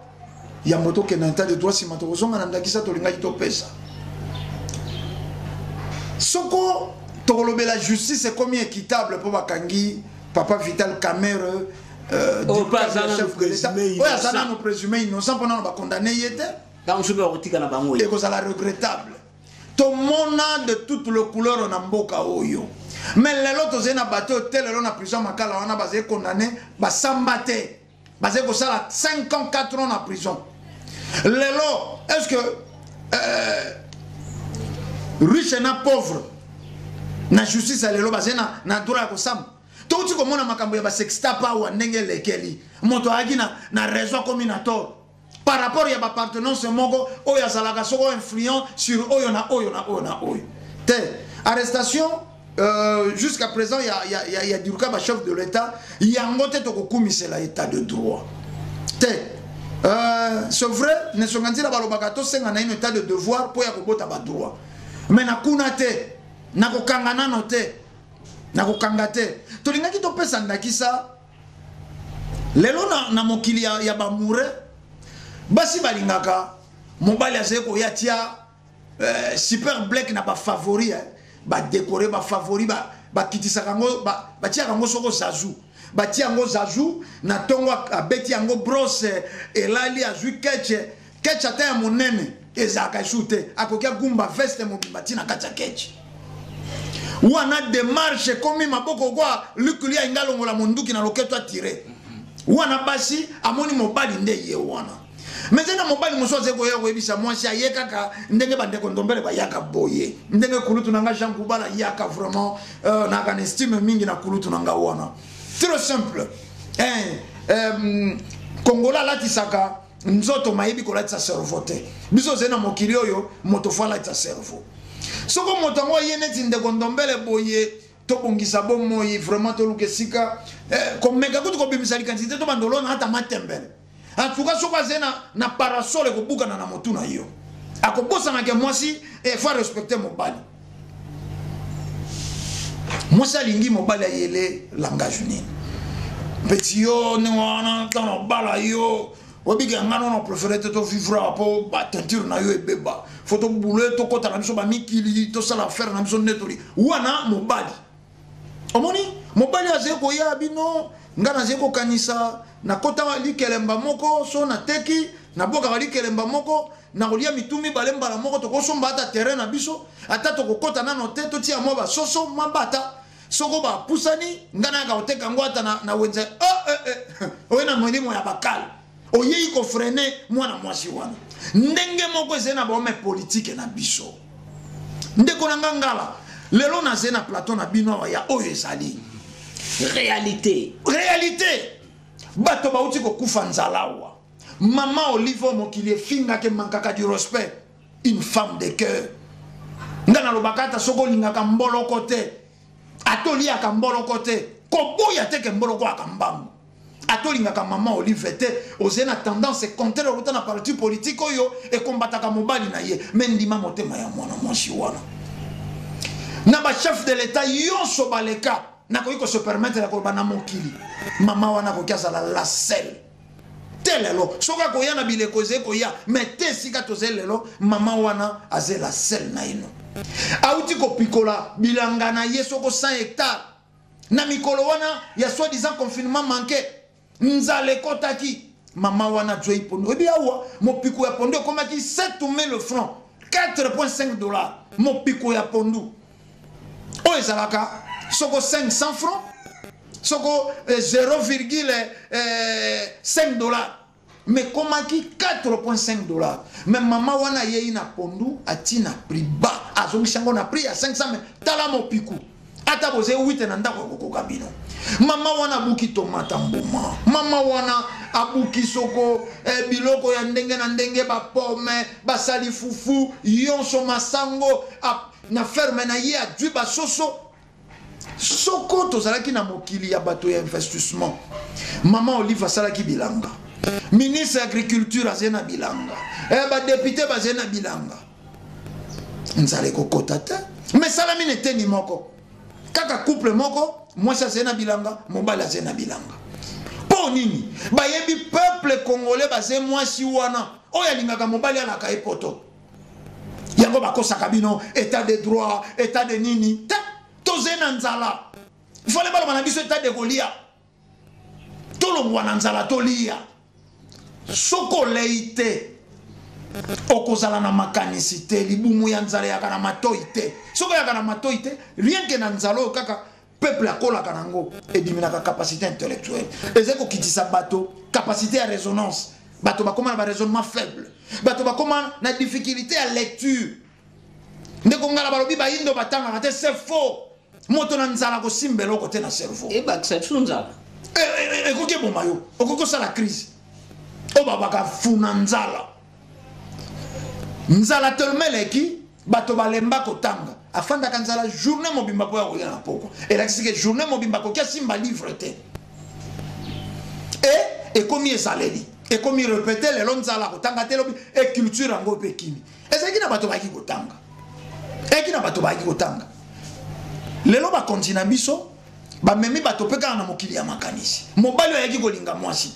ya moto ke na état de droit sima tokozonga na ndakisa tolingaki topesa soko tolobela justice est comme équitable pour bakangi papa Vital Kamerhe du chef de l'État oya zana no présumé innocent pendant ba condamné yete dans ce rotika na bango et cause la regrettable to mona de toutes les couleurs na mboka oyo mais lelo tozena bateau tel lelo na prison makala wana bazé condamné ba sambate bazé ko sala 5 ans 4 ans na prison lelo est-ce que riche na pauvre na justice lelo bazé na droit ko sam to uti ko mona makambo ya ba sexta pa wa ndenge lekeli moto agi na raison combinatoire par rapport à l'appartenance moko oyo azalaka soko influent sur oyo na oyo na oyo na oyo te arrestation jusqu'à présent il y a du cas chef de l'État yango te to kokumisela état de droit te c'est vrai ne songanzila balobaka to senga na ino état de devoir po ya kobota ba droit mais na kuna te na kokanga nano te na kokanga te to lingaki to pesa ndakisa lelo na mokili ya bamure basi balingaka mobali azeko ya tia super black na ba favori ba décorer ba favori ba kitisa kango ba tia kango soko zazu ba tia kango zazu na tongo abeti yango brosse elali azui keche ata ya monene ezaka shute akokia gumba veste mobimati na kacha keche wana démarche komi maboko kwa lukulia ingalongola monduki na loketo atire wana basi amoni mobali nde ye wana mais c'est mobali mosoze ko yako ebisa mwasi ayekaka ndenge bandeko ndombele ba yaka boye ndenge kulutu nanga Jean Kubala yaka vraiment na kan estime mingi na kulutu nanga wana très simple Kongola latisaka nzoto mayebi ko latisa cerveau te biso zena mokili oyo moto fa latisa cerveau soko moto ngo yene ndeko ndombele boye to bongisa bo moyi vraiment to lukesika comme mega kutu ko bimisali quantité to bandolo na hata matembele en tout cas soko zena na parasol ko buka na motu na yo akobosa na ke mwasi faut respecter mobali mwasi alingi mobali ayele langage nini petit yo ne wana kana bala yo obiga ngano no préféré to vivre po ba teinture na yo ebeba photo boule to kota na biso ba mikili to sala faire na biso netoli wana mobali omoni mobali azeko ya bino ngana zeko kanisa na kota wali kelemba moko so na teki na boka wali kelemba moko na kolia mitumi balemba la moko to kosomba ata terrain na biso ata to kokota na note to tia mo ba soso mabata soko ba pusani ngana ka oteka ngwata na wenze oena mwelimo ya bakal oyeyi ko freiner mwana mwasi wana ndenge moko ezena ba ome politique na biso ndeko na ngangala lelo na zena plateau na bino ya oyo ezali réalité bato bauti ko kufa nzalawa mama Olive mokili finga ke mankaka du respect une femme de cœur ngana lobakata soko lingaka mboloko te atoli akamboloko te koboya te ke mboloko akambambo atolingaka mama Olive te ozena tendance contraire au na parti politique oyo e kombataka mobali na ye mendima motema ya mwana mwasi wana na ba chef de l'état yonso baleka na ko se permettre la kolbana mokili mama wana ko kiasa la selle telelo soka ko yana bileko ze ko ya mete sika to zelelo mama wana aze la selle na ino auti ko pikola bilanga na yeso ko 100 hectares na mikolo wana ya soi-disant confinement manqué nzale kotaki mama wana joyi pondo ebi awa mo piko ya pondo komaki 7000 francs 4.5 dollars mo piko ya pondo o ezalaka soko 500 francs soko 0,5 dollars. Mais comment qui 4,5 dollars. Mais maman wana ye ina pondu atina prix bas. Azongi chango na prix à 500 mais tala mo piku. Ata boze 8 na ndako ko kabino. Mama wana buki tomata mbuma. Mama wana abuki soko biloko ya ndenge na ndenge ba pomme, ba sali fufu, yonso masango na ferme na ye adui ba soso. Soko tozalaki na mokili ya bato ya investissement. Mama Olive asalaki bilanga. Ministre agriculture azena bilanga. Ba député bazena bilanga. Nzale kokota te. Mais salami nete ni moko. Kaka couple moko, moi ça zena bilanga, mobala zena bilanga. Po nini? Ba yebi peuple congolais bazé moi si wana. Oya lingaka mobali ala ka epoto. Yango bakosa kabino état de droit, état de nini. Ta tozena nzala. Il fallait pas le biso état de golia. Tolongwa na nzala tolia. Soko leite okozala na makanisite libumu ya nzala ya kana matoite soko ya kana matoite rien que na nzalo kaka peuple akola kanango ediminaka capacité intellectuelle ezeko kitisa bato capacité à résonance bato bakoma na raisonnement faible bato bakoma na difficulté à lecture ndeko ngala balobi ba indo batanga te c'est faux moto na nzala ko simbelo côté na cerveau et ba nzala ekoke bomayo okoko sala crise oba baka funa nzala nzala tolmeleki bato balemba kotanga afanda kanzala journée mobimba ko ya koya na poko elakisike journée mobimba ko kia simba livre te et comme ezaleli et comme répéter le nzala kotanga te lobi et culture ngo pekini ezaki na bato baki kotanga ekina bato baki kotanga lelo ba kontina biso ba memi bato peka na mokili ya makanisi mobali yaki kolinga mwasi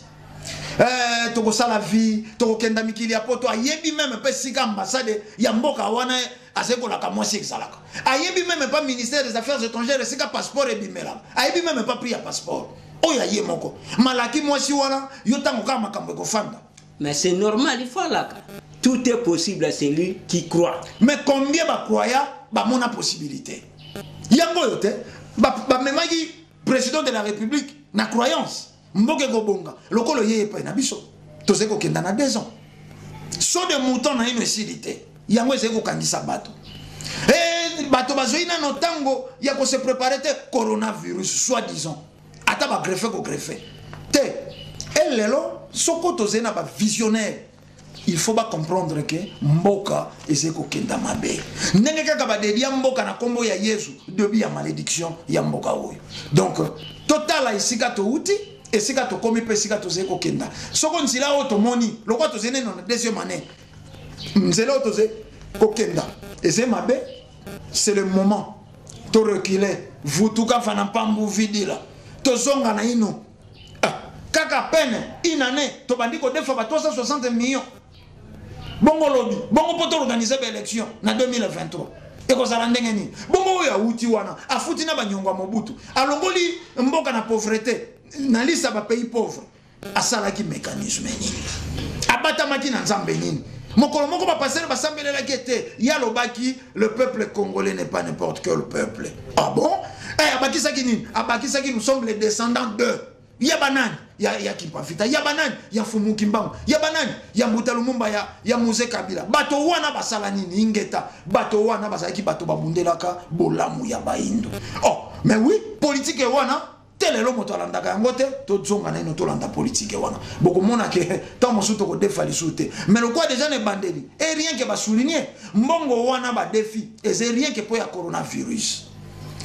toko sala vie toko kenda mikili ya poto ayebi même pe sika ambassade ya mboka wana aseko la kamwasi exalaka ayebi même pas ministère des affaires étrangères sika passeport ebimela ayebi même pas prix ya passeport oya ye moko malaki mwasi wana yo tango ka makambo ekofanda. Mais c'est normal, il faut là. Tout est possible à celui qui croit. Mais combien ba croya ba mona possibilité yango yote ba memaki président de la République na croyance mboke gobonga lokolo yeye pa na biso tozeko kenda na 2 ans so de mouton na ino esilité yango ezeko kangisa bato bato bazoina no tango ya ko se préparer te coronavirus soi-disant ata ba greffer ko greffer te lelo soko tozena ba visionnaire il faut pas comprendre que mboka ezeko kenda mabe ndenge kaka ba dedia mboka na kombo ya Yesu debi ya malédiction ya mboka oyo donc total isika to uti esika to komi pe esika to zeko kenda soko nzila o to moni lokwa to zene na deuxième année nzela to ze ko kenda eze mabe c'est le moment to reculer vous tout ka fana pambu vidila to zonga na ino kaka peine une année to bandiko defa ba 360 millions bongo lobby bongo poto organiser l'élection na 2023 ekozala ndenge nini bongo ya uti wana afuti na banyongwa mobutu alongoli mboka na pauvreté na lisa ba pays pauvre asalaki mécanisme nini abatamaki na nzambe nini mokolo moko ba passer ba sambela kete ya lobaki le peuple congolais n'est pas n'importe quel peuple. Ah bon? Abakisaki nini? Abakisaki nous sommes les descendants de Yabanani ya Kipafita, Yabanani ya Fumu Kimbangu, Yabanani ya Mutalo Lumumba ya Mose Kabila. Bato wana basala nini ingeta, bato wana basaki bato babundelaka bolamu ya baindo. Oh, mais oui, politique wana telelo moto alandaka yango te tozonga na ino tolanda politique wana. Boko mona ke tant mosuto ko defali soute. Mais le quoi déjà ne bandeli. Et rien que ba souligner, mbongo wana ba défi, et c'est rien que pour ya coronavirus.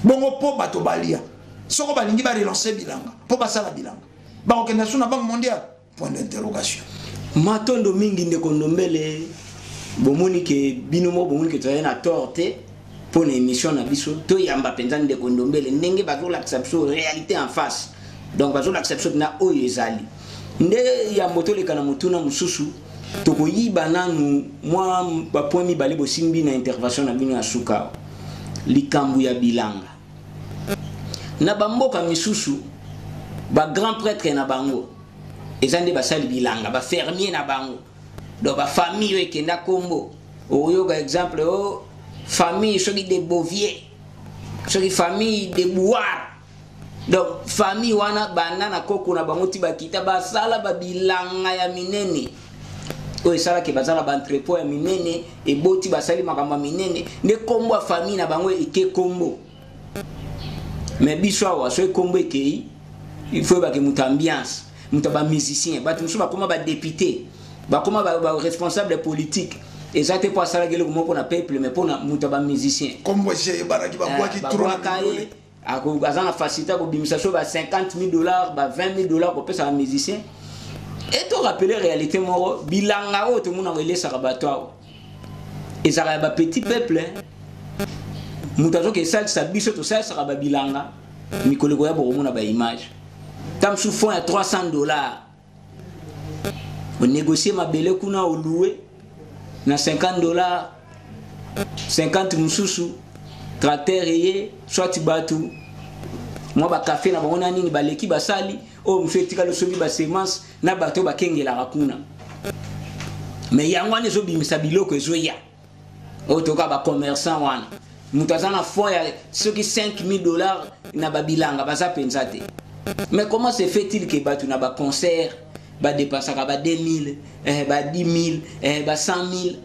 Bongo po bato balia. Soko balingi ba relancer bilanga po basala bilanga ba organisation na banque mondiale point d'interrogation matondo mingi ndeko ndombele bomoni ke binomo bomoni ke tayana na torte pour une émission na biso to yamba penza ndeko ndombele ndenge bazo l'acception réalité en face donc bazo l'acception na oyezali nde ya moto le kana mutuna mususu to ko yiba nanu moi ba point mi bale bo simbi na intervention na bino ya suka likambu ya bilanga na bamboka misusu ba grand prêtre na bango ezande basali bilanga ba fermier na bango do ba famille ekenda kombo oyo ga exemple famille soki de Bovier soki famille de Bouar Donc famille wana banana koko na bango ti bakita basala babilanga ya minene oyo esalaki bazala baentrepôt ya minene eboti basali makambo ya minene nde kombo ya famille na bango eke kombo. Mais biso awa so kombo ekei il faut ba ke muta ambiance muta ba musicien ba muso ba koma ba député ba koma ba responsable politique et ça te pas ça gele ko moko na peuple mais pour na muta ba musicien kombo je baraki ba kwa ki trop ako azana facilité ko bimisa so ba $50,000 ba $20,000 ko pesa ba musicien. Et tu rappelles réalité moro bilanga o to muna relé sarabato et ça ba petit peuple mutazo ke sal sa biso to sal saraba bilanga mikolo ko ya bo muna ba image tam sous fond à $300 on négocier ma belle kuna o louer na $50 50 mususu tracteur yé soit batu moi ba café na bona nini ba leki basali o mfé tika lo sobi ba semence na bato ba kengela rakuna mais yangwane zo bimisa biloko ezo ya o to ka ba commerçant wana mutazana fond ya soki $5,000 na babilanga baza penzate. Mais comment se fait-il que batu na ba concert ba dépenser ba 2,000 ba 10,000 ba 100,000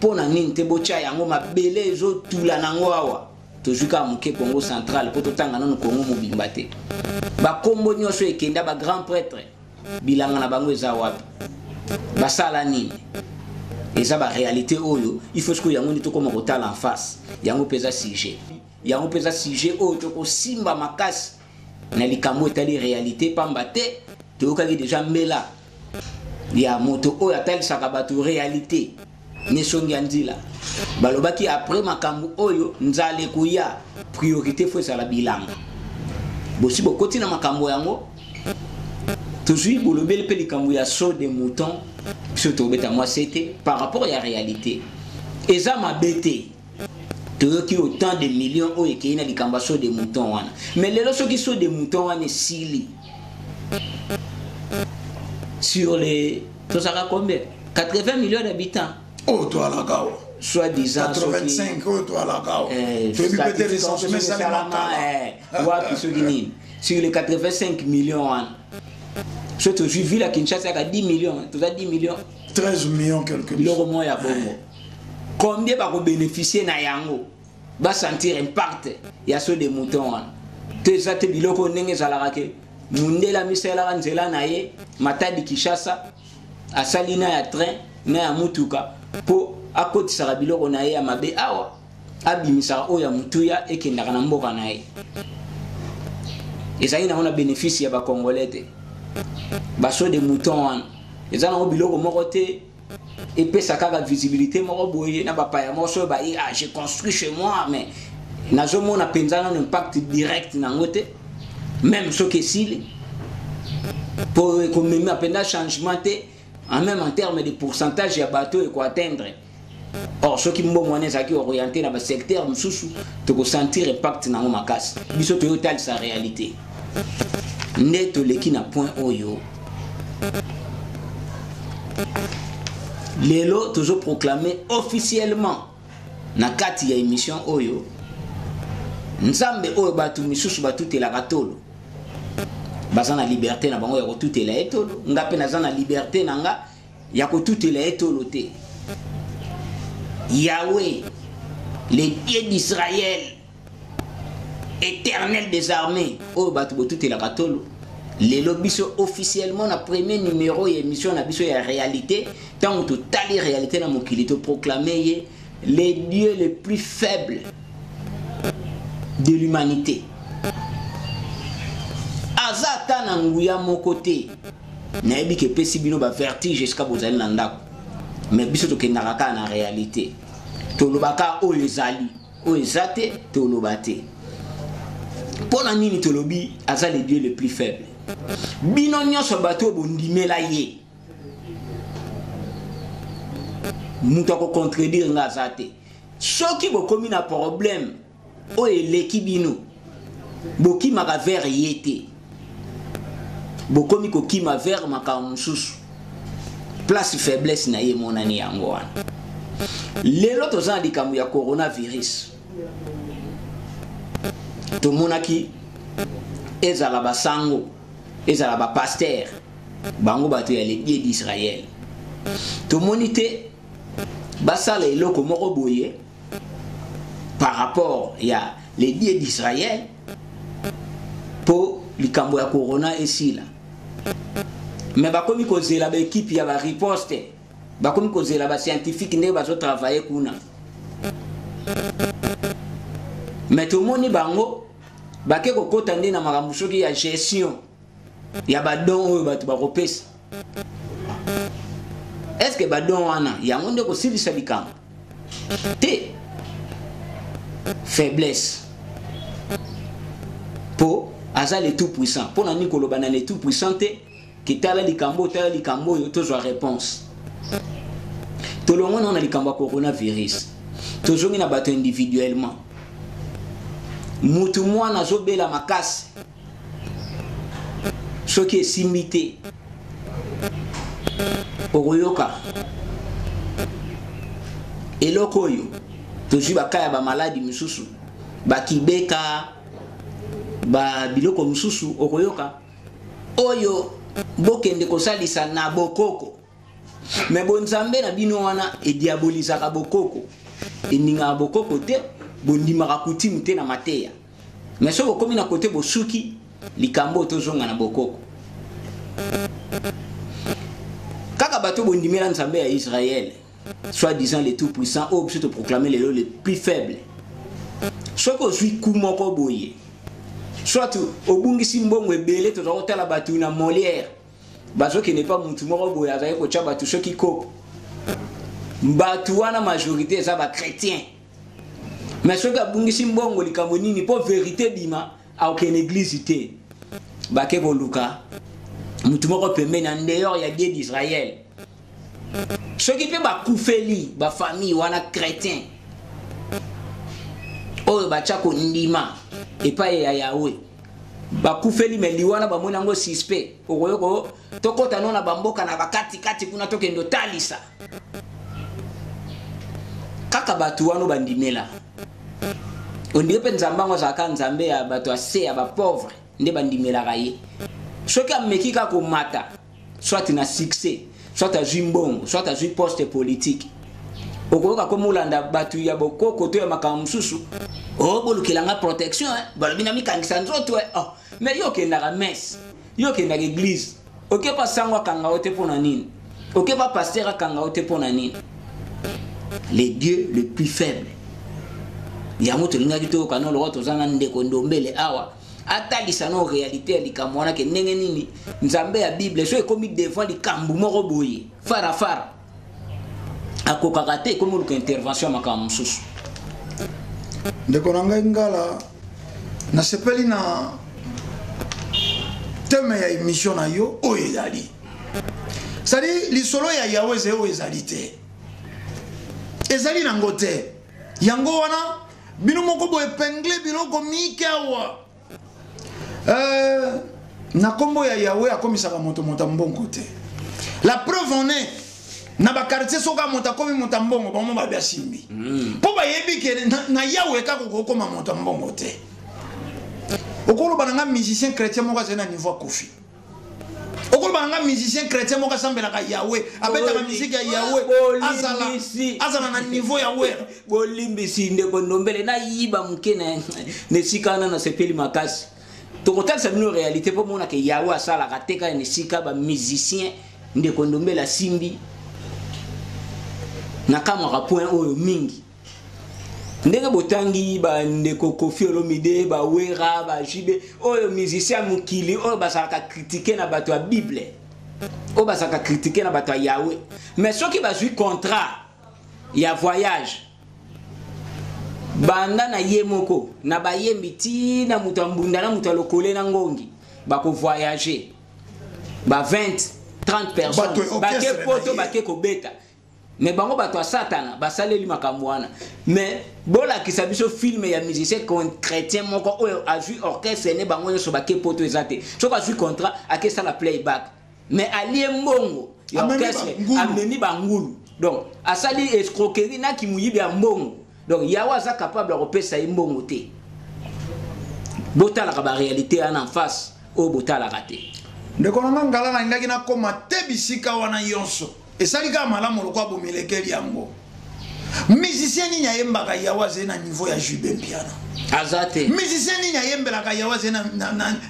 pona nini te bocha yango mabele ezo tula nango awa tojuka muke Congo central poto tanga nanu Congo mobimba te ba kombo nyoso ekenda ba grand prêtre bilanga na bango eza wapi basala nini eza ba réalité oyo il faut que yango ndito koma kotala en face yango pesa sujet oyo to simba makasi na likambo etali réalité pamba te toyokaki déjà mbela ya moto oyo atalisaka bato réalité nesongi andila balobaki après makambo oyo nzale kuya priorité faut ça la bilanga bosi bokoti na makambo yango tozui bolobeli pe likambo ya saut de mouton surtout beta moi c'était par rapport à la réalité eza mabete toyoki autant de millions oyo ekei na likambo saut de mouton wana mais lelo soki saut de mouton wana sili sur les tosaka combien 80 millions d'habitants. Oh, toi la gao. Soit disant 85, oh, toi la gao. Tu peux peut-être recensé, mais ça sur les 85 millions. Surtout, j'ai vu la Kinshasa à 10 millions. Tu as 10 millions. 13 millions quelque chose. Combien va bénéficier na yango? Va sentir impact. Il y a ceux des moutons. Tu as des biloko nenge zalarake. Mundela misela nzela na ye. Matadi Kinshasa. A salina ya train. Na ya mutuka. Po akotisa biloko na ye ya mabe awa abimisa oya mutuya ekendaka na mboka na ye ezali na ona bénéfice ya ba congolais te baso de mouton wana ezana o biloko moko te epesa kaka visibilité moko boye na bapa ya moso ba j'ai construit chez moi mais nazo mona penzana un impact direct na ngote même ce que s'il pour comme même apenda changement te en même en termes de pourcentage ya bateau et quoi atteindre. Or ceux qui m'ont qui orienté dans le secteur mususu to ko sentir impact na makasi biso to yotal sa réalité neto leki na point oyo lelo toujours proclamé officiellement na kati ya émission oyo nzambe oyo batu misusu batutela katolo bazana liberté na bango ya kotutela etolo ngape nazana liberté nanga ya kotutela etolo te. Yahweh, le Dieu d'Israël, éternel des armées, oh batubotu te la katolo. Les lobbies officiellement na premier numéro et émission na biso ya réalité, tant que tali réalité na mokilito proclamer les dieux les plus faibles de l'humanité. Azata na nguya mokote. Na ebi ke pesi bino ba vertige jusqu'à bozali na ndako. Mais biso to kenaka na réalité tolobaka o ezali o ezate tolobate pona nini tolobi aza le dieu le plus faible bino nyonso bato bondimela ye muto ko contredire nga azate soki bokomi na problème o eleki bino bokimaka vers yete bokomi kokima vers makambo mususu place faiblesse na ye monani yango wana lelo tozana likambo ya coronavirus tomonaki ezala basango ezala ba pasteur bango bato ya les dieux d'Israël to monite basala eloko moko boye par rapport ya les dieux d'Israël pour likambo ya corona esila mais bakomi kozela ba équipe ya ba riposte bakomi kozela ba scientifique ndenge bazo travailler kuna mais to moni bango bake kokota nde na makambo soki ya gestion ya badon oyo bato bakopesa est-ce que badon wana yango nde kosilisa likambo te faiblesse po aza le tout puissant po na nikolo bana le tout puissant te kitala likambo yo tozwa réponse tolongo na likambo ya coronavirus tozongi na bato individuellement mutu mwana azobela makasi soki esimbi te okoyoka eloko oyo tozwi bakaya bamaladi misusu bakibeka babiloko misusu okoyoka oyo bokende kosalisa na bokoko me bonzambe na bino wana ediabolizaka bokoko endingaka bokoko te bondimaka kutimu te na mateya me so bokomi na kote bosuki likambo tozonga na bokoko kaka bato bondimela nzambe ya Israël soi-disant les tout puissants ou plutôt proclamer les plus faibles soit ko zui kumoko boye soit obungisi mbongo ebele to zokotala batu na Molière bazo ke ne pas mutu moko boye azaye ko cha batu soki ko batu wana majorité za ba chrétien mais soki abungisi mbongo likambo nini po vérité bima au ken église te bake boluka mutu moko pembeni en dehors ya Dieu d'Israël soki pe bakufeli ba famille wana chrétien oyo bachako ndima epai ya Yahweh bakufeli meli wana bamona ngo suspect okoyoko tokota nona bamboka na bakati kati kuna tokendo talisa kaka batu wano bandimela ondie pe nzambango zaka nzambe ya bato ase ya ba pauvre nde bandimela kaye soki amekika ko mata soit na succès soit azwi mbongo soit azwi poste politique okoyoka ko mulanda batu ya bokoko to ya makambo mususu bolukilanga protection balobi na mikangisa nzoto mais yo kendaka messe yo kendaka église oke pa sangwa kanga ote pona nini oke pa pasteur kanga ote pona nini les dieux les plus faibles yango tolinga kito kana lo tozanga ndeko ndombele awa atalisa no réalité likambo wana ke ndenge nini nzambe ya bible so ekomi devant likambo moko boye fara akokaka te komi luka intervention makambo mususu ndeko na ngai ngala nasepeli na teme ya émission na yo oyo ezali sadi lisolo ya Yahweh oyo ezali te ezali nango te yango wana bino moko bo epengle biloko mike awa na kombo ya Yahweh akomisaka moto mbongo te la preuve en est na ba quartier soka monta komi monta mbongo bamo ba biasimbi po ba yebi ke na Yahweh ka ko koma monta mbongo te okolo bananga musicien chrétien moko zena niveau kofi okolo bananga musicien chrétien moko sambela ka Yahweh abeta ba musique ya Yahweh azala na niveau ya Yahweh bolimbisi ndeko ndombele na yiba mukena ne sikana na sepeli makasi tokotal sa bino réalité po mona ke Yahweh asala kateka ne sika ba musicien ndeko ndombela simbi na kama point oyo mingi ndenge botangi ba ndeko Koffi Olomide ba Wera ba Jibe oyo musicien mukili oyo basaka critiquer na bato ya Bible oyo basaka critiquer na bato ya Yahweh mais soki bazui contrat ya voyage banda na yemoko na bayembi ti na mutambunda na mutalokole na ngongi bako voyager ba 20-30 personnes bake poto bake kobeta mais bango bato a satana basaleli makambo wana mais bola kisabiso film ya musicien chrétien moko oyo azui orchestre ne bango nyoso bake poto ezate soko azui contrat akesa la playback mais alie mbongo ya orchestre ameni bangulu donc asali escroquerie na kimuyibi ya mbongo donc Yahweh za capable de repesa mbongo te bota la ba réalité en face au bota la raté ndeko nanga ngala na ngaki na koma te bisika wana yonso esalika malamu lokwa bomilekeli yango musicien ni nyayembaka yawa zena niveau ya Jubin piano azate musicien ni nyayembelaka yawa zena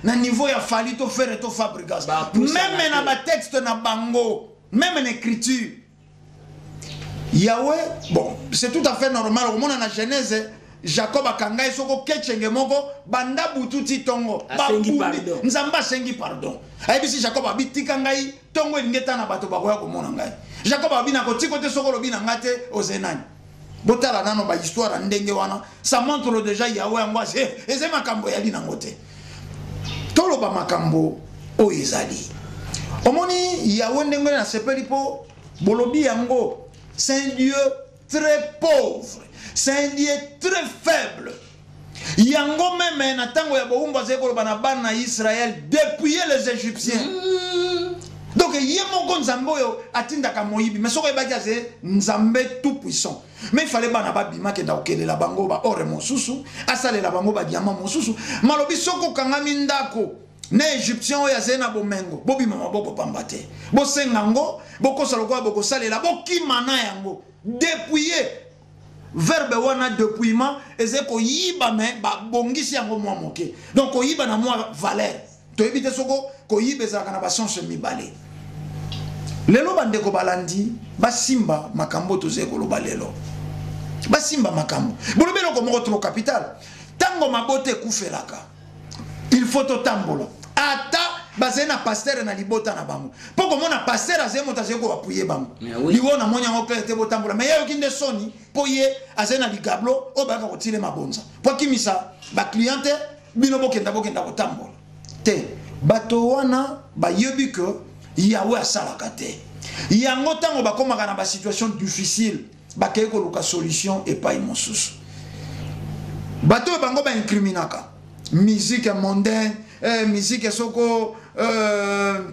na niveau ya Fally to faire to fabrication même na ba texte na bango même en écriture Yahweh bon c'est tout à fait normal au monde na Genèse Jacob akanga esoko ketchenge moko banda bututi tongo nzamba sengi pardon ayebisi Jacob abitika ngai tongo elingeta na bato bakoya komona ngai Jacob abina kotiko te soko lobi na ngate ozenani botala nano ba histoire ndenge wana ça montre déjà Yahweh ngwa eze makambo yali na ngote tolo ba makambo o ezali omoni Yahweh ndenge na sepeli po bolobi yango c'est un Dieu très pauvre. C'est un Dieu très faible. Yango même na tango ya boumba zeko bana bana Israël depuis les Égyptiens. Donc yemo nzambe oyo atindaka moyibi mais soko ebaki ase nzambe tout puissant. Mais il fallait bana babima ke da okelela bango ba ore mosusu, asalela bango ba diamant mosusu. Malobi soko kangami ndako ne Égyptien oyo azena bomengo, bobima maboko pambate. Bo sengango, boko saloko boko salela, bokimana yango. Dépouiller verbe wana dépouillement ezeko yiba me ba bongisi yango mwa moke donc ko yiba na mwa valeur to ebite soko ko yiba za kana ba sens mibale lelo bandeko balandi basimba makambo to zeko lo balelo basimba makambo bolobelo ko moko trop capital tango mabote kufelaka il faut to tambola ata bazena pasteur na libota na bango poko mona pasteur azemo tazeko apuye bango liwona monya ngoklete botambola mais yeyo kinde soni po ye azena ligablo obaka kotile mabonza po kimisa ba cliente bino bokenda kotambola te bato wana ba yebi que Yahweh asalaka te yango tango bakomaka na ba situation difficile bakeye ko luka solution et pas mosusu bato bango ba incriminaka musique mondaine musique soko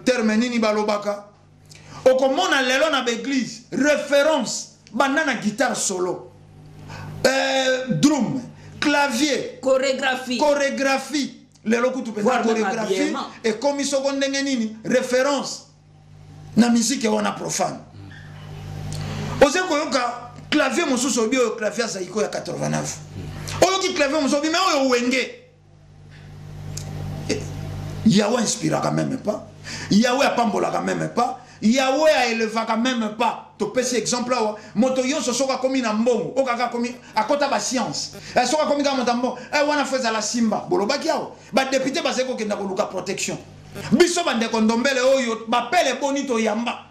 terme nini balobaka okomona lelo na l'église référence banana guitare solo drum clavier chorégraphie lelo kutu pesa chorégraphie et comme soko ndenge nini référence na musique wana profane ozeko yoka clavier mosusu bio clavier saiko ya 89 oyoki clavier mosusu mais oyo wenge Yahweh inspira quand même pas. Yahweh apambola quand même pas. Yahweh a élevé quand même pas. To pesi exemple là, moto yonso soka komi na mbongo, okaka komi akota ba science. Soka komi ka motambo, wana feza la simba. Bolobaki yao. Ba député ba seko kenda ko luka protection. Biso bande kondombele oyo ba pele bonito yamba.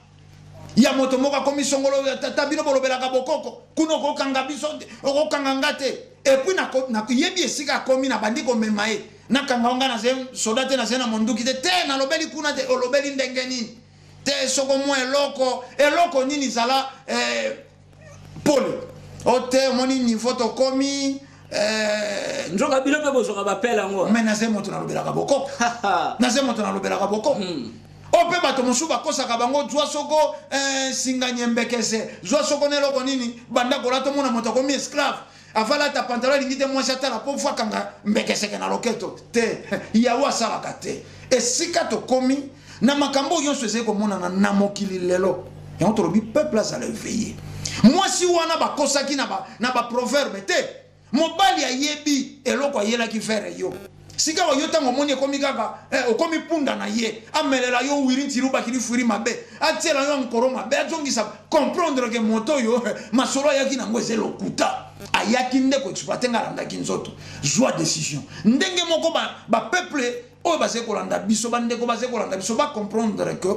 Ya moto moka komi songolo tabino bolobela ka bokoko. Kuno ko kanga biso, ko kanga ngate. Et puis na yebi esika komi na bandiko memae. Nakanga onga na zem soldate na zena monduki te na lobeli kuna te olobeli ndenge nini te soko mo eloko nini zala pole ote moni ni photo komi njoka bilo pe bozoka bapela ngo mais na zemo to na lobela ka boko na zemo to na lobela ka boko ope bato mosuba kosa ka bango zwa soko singa nyembekese zwa soko neloko nini banda kolato mona moto komi esclave avala ta pantalon lingite moi chata la pauvre kanga mbekeseke na loketo te Yahweh salaka te esika to komi na makambo yonso ezeko mona na mokili lelo et on trobi peuple à l'éveiller moi si wana ba kosaki na ba proverbe te mobali ayebi eloko ayela ki faire yo sika wa yota ngomoni komi kaka okomi punda na ye amelela yo wirinti ruba kili furi mabe atiela yo nkoro mabe azongisa comprendre que moto yo masolo yaki na ngweze lokuta ayaki nde ko exploiter ngalanda kinzoto joie décision ndenge moko ba peuple o ba se kolanda biso bande ko ba se kolanda biso ba comprendre que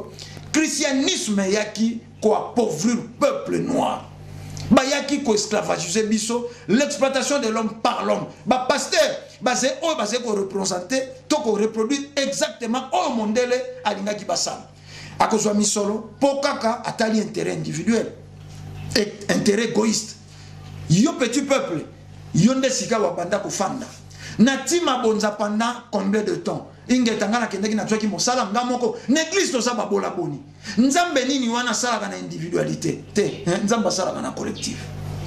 christianisme yaki ko appauvrir peuple noir ba yaki ko esclavagiser biso l'exploitation de l'homme par l'homme ba pasteur ba se ko représenter to ko reproduire exactement au mondele alinga ki basala akozwa misolo pokaka atali intérêt individuel et intérêt égoïste. Yo petit peuple, yo nde sika wa banda kufanda. Natima bonza pendant combien de temps? Inge tangana kendeki na tsoki mosala ngamoko. L'église to sa babola boni. Nzambe nini wana sala kana individualité. Te, nzamba sala kana collectif.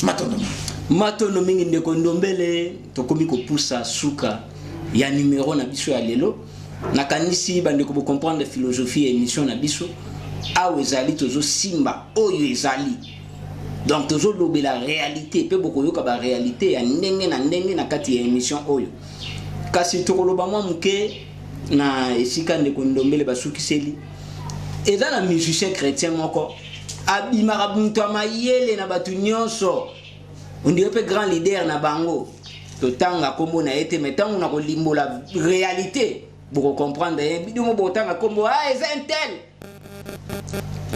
Matono. Matono mingi ndeko ndombele tokomi ko poussa suka ya numéro na biso ya lelo nakanisi bandeko bo comprendre philosophie et mission na biso awe ezali tozo simba oyo ezali donc tozo lobe la réalité pe boko yoka ba réalité ya ndenge na kati ya émission oyo kasi tokoloba mwa muke na esika ndeko ndombele basukiseli eza na musicien chrétien moko abimaka buntu amayele na batu nyonso ondirait pe grand leader na bango totanga kombo na ete metango na kolimbola réalité boko comprendre bidimo botanga kombo eza intel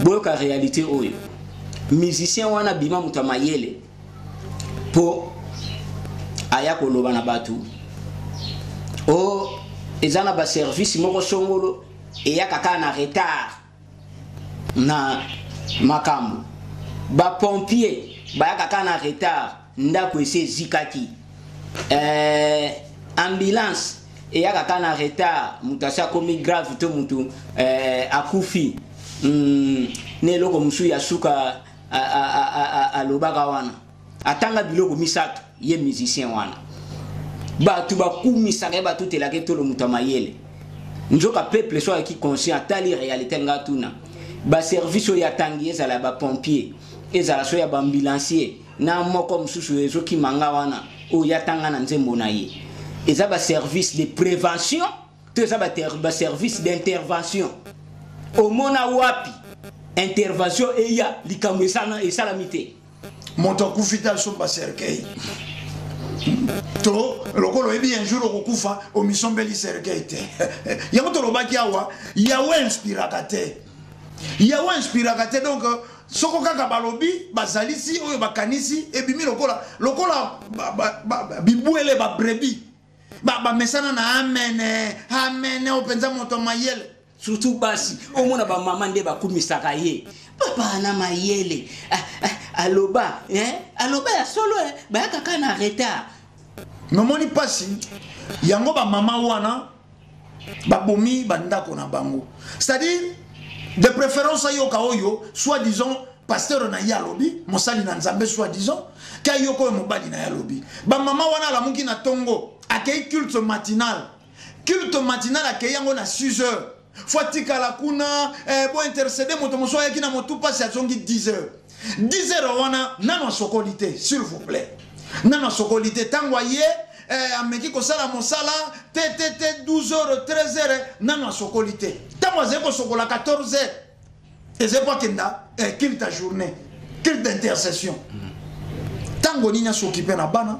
boyoka réalité oyo musicien wana bima mutu amayele po aya koloba na batu o ezana ba service moko songolo eya kaka na retard na makambo ba pompier ba kaka na retard ndako ese zikaki ambulance eya kaka na retard mutasa komi grave to mutu akufi ne loko musu ya suka alobaka wana atanga biloko misato ye musicien wana batu bakumisaka batu telake tolo mutu amayele nzoka peuple so qui conscient tali réalité ngatuna ba service ya tangi ezala ba pompier ezala so ya ba ambulancier na moko mususu ezo ki manga wana o yatanga na nzembo na ye eza ba service de prévention to eza ba service d'intervention au mona wapi intervention eya likambo esana esalamite moto akufita so ba cercueil to lokolo ebi un jour okufa o misombeli cercueil te yango to lobaki awa yawe inspiraka te donc soko kaka balobi bazalisi oyo bakanisi ebimi lokola bibuele ba brebi ba mesana na amen openza moto mayele surtout basi omona ba mama nde bakumisaka ye papa na mayele aloba ya solo ba kaka na retard nomoni pasi yango ba mama wana babomi bandako na bango c'est-à-dire de préférence ayoka oyo soit disons pasteur na yalobi mosali na nzambe soit disons ka yoko mobali na yalobi ba mama wana la muki na tongo akei culte matinal akei yango na 6 heures fatika la kuna bo intercéder moto moso yaki na motu pasi azongi 10 heures 10 heures wana nano sokolité s'il vous plaît nano sokolité tangwa ye ameki kosala mosala te 12 heures 13 heures nano sokolité tangwa zeko sokola 14 heures ezepo kenda culte ta journée culte d'intercession tango nina s'occuper na bana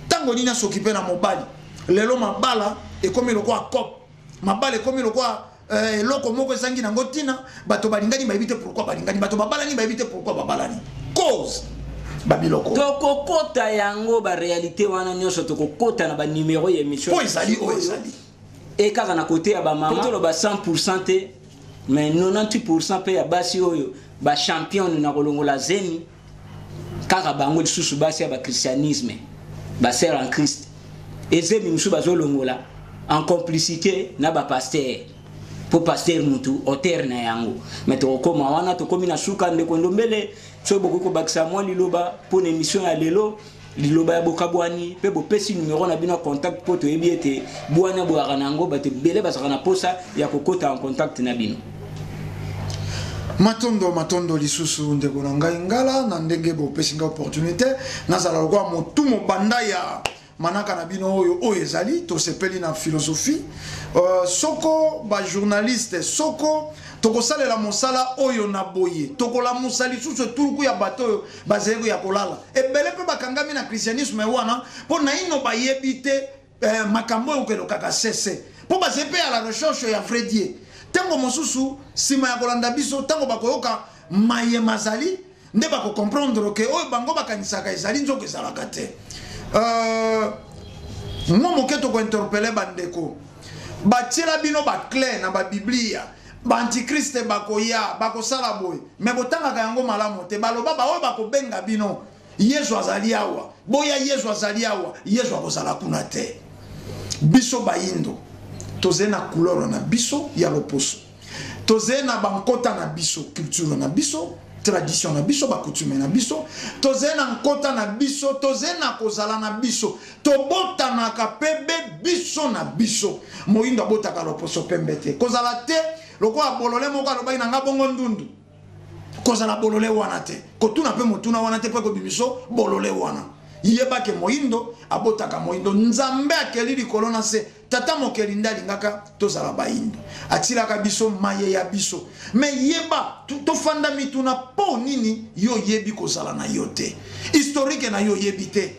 tango nina s'occuper na mobali lelo mabala e komi lokwa cop mabala e komi lokwa eloko moko esangi nango tina bato balingani bayebite pourquoi balingani bato babalani bayebite pourquoi babalani cause babiloko tokokota yango ba réalité wana nyonso tokokota na ba numéro ya émission po ezali e kaka na côté ya ba mama to ba 100% te mais 98% pe ya basi oyo ba champion na kolongola zemi kaka bango lisusu basi ya ba christianisme ba sœur en Christ ezemi musu bazolongola en complicité na ba pasteur pour pasteur mutu auteur na yango mais tokoma wana tokomi na suka ndeko ndombele so boko bakisa mwa liloba pour émission ya lelo liloba ya bokabwani pe bo pesi numéro na bino contact poto ebiete bwana bo aranango bate bele basaka na posa ya kokota en contact na bino matondo lisusu ndeko na ngai ngala na ndenge bo pesi nga opportunité nazala lokwa motu mobanda ya manaka na bino oyo ezali to sepeli na philosophie soko ba journaliste soko tokosalela mosala oyo na boye tokola musali susu turuku ya bato oyo bazego ya kolala ebele pe bakangami na christianisme wana po na ino bayebite makambo oyo kelo kaka sese po bazepe à la recherche ya vrai Dieu tango mosusu sima ya kolanda biso tango bakoyoka maye mazali nde bako comprendre que oyo bango bakanisaka ezali nzoko ezalaka te moi moke toko interpeller bandeko batiela bino ba clair na ba biblia ba antichrist bakoya bakosala boy mais botanga yango malamu te baloba ba oyo bakobenga bino Yesu azali awa boya Yesu azali awa Yesu akozala kuna te biso bayindo tozena couleur na biso ya loposo tozena bankota na biso culture na biso tradition na biso ba coutume na biso toze na nkota na biso toze na kozala na biso tobota na kapebe biso na biso moyindo abotaka loposo pembe te kozala te lokola bolole moko alobai na nga bongo ndundu kozala bolole wana te kotuna pe motuna wana te pe kobimiso bolole wana yeba ke moyindo abotaka moyindo nzambe akeli likolo na se tata mokeli ndali ngaka tozala bayindo atilaka biso maye ya biso me yeba tofanda mituna po nini yo yebi kozala na yo te historique na yo yebi te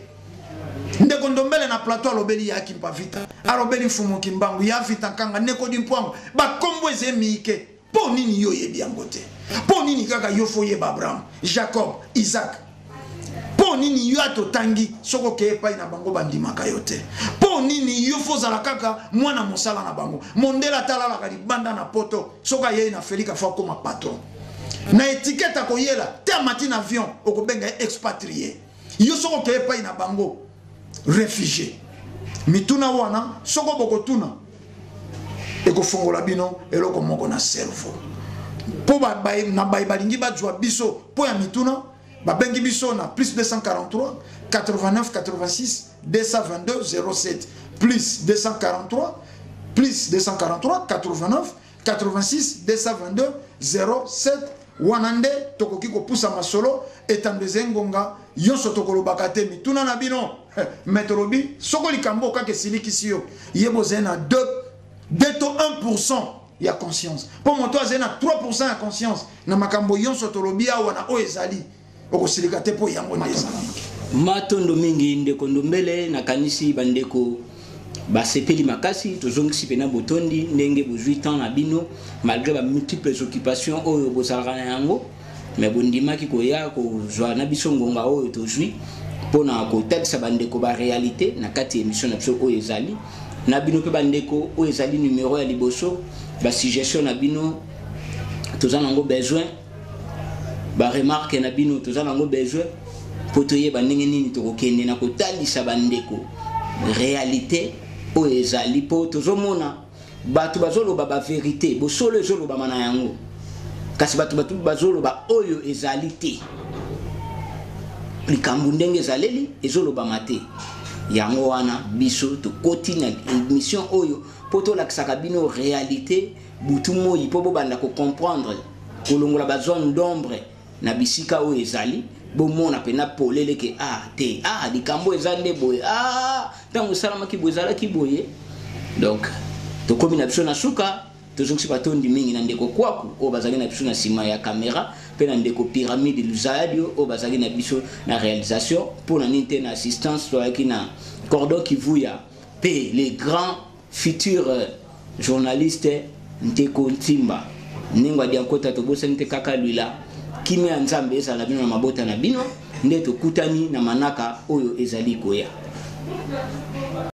ndeko ndombele na plateau alobeli ya kimpa vita alobeli mfumu kimbangu ya vita kanga neko di mpwango bakombo ezemike po nini yo yebi yango te po nini kaka yo fo yeba Abraham Jacob Isaac po nini yo atotangi soko ke epai na bango bandimaka yo te po nini yo fozala kaka mwana mosala na bango mondela talalaka libanda na poto soka ye na felika fa koma patron na étiquette akoyela te amati na avion okobenga expatrié yo soko ke epai na bango réfugié mituna wana soko bokotuna ekofongola bino eloko moko na cerveau po na balingi bajwa biso po ya mituna babengi biso na plus 243 89 86 222 07 plus 243 plus 243 89 86 222 07 wanande tokoki kopusa masolo etandeze ngonga yonso tokolobaka te mituna na bino metolobi soko likambo kaka silikisi yo yebo zena 2 to 1% ya conscience po moto azena 3% ya conscience na makambo yonso tolobi awa na oezali okosilika te po yango nezala matondo mingi ndeko ndombele na kanisi bandeko basepeli makasi tozongisi pena botondi ndenge bozwi temps na bino malgré ba multiples occupations oyo bozalaka na yango mais bondimaki koya kozwa na biso ngonga oyo tozwi pona kotalisa bandeko ba réalité na kati émission na biso oyo ezali na bino pe bandeko oyo ezali numéro ya liboso ba suggestion na bino tozana ngo besoin ba remarque na bino tozana ngo besoin potoye bandenge nini tokokende na kotalisa bandeko réalité o ezali po tozomona batu bazoloba ba vérité bo solo ezoloba mana yango kasi batu bazoloba oyo ezali te likambo ndenge ezaleli ezoloba mate yango wana biso tokoti na émission oyo po tolakisaka bino réalité butu moi po bobanda ko comprendre kolongola ba zone d'ombre na bisika oyo ezali bomona pena polele ke te likambo ezande boye tango salama ki bozala ki boye donc to komi na biso na suka tozongisi batondi mingi na ndeko kwaku o bazali na biso na sima ya caméra pe na ndeko pyramide luzadio o bazali na biso na réalisation pour na ninte na assistance toaki na cordon kivuya pe les grands futurs journalistes ndeko ntimba ningwa dia kota to bosente kaka lwila kimi ya nzambe ezala bino na mabota na bino nde tokutani na manaka oyo ezali koya.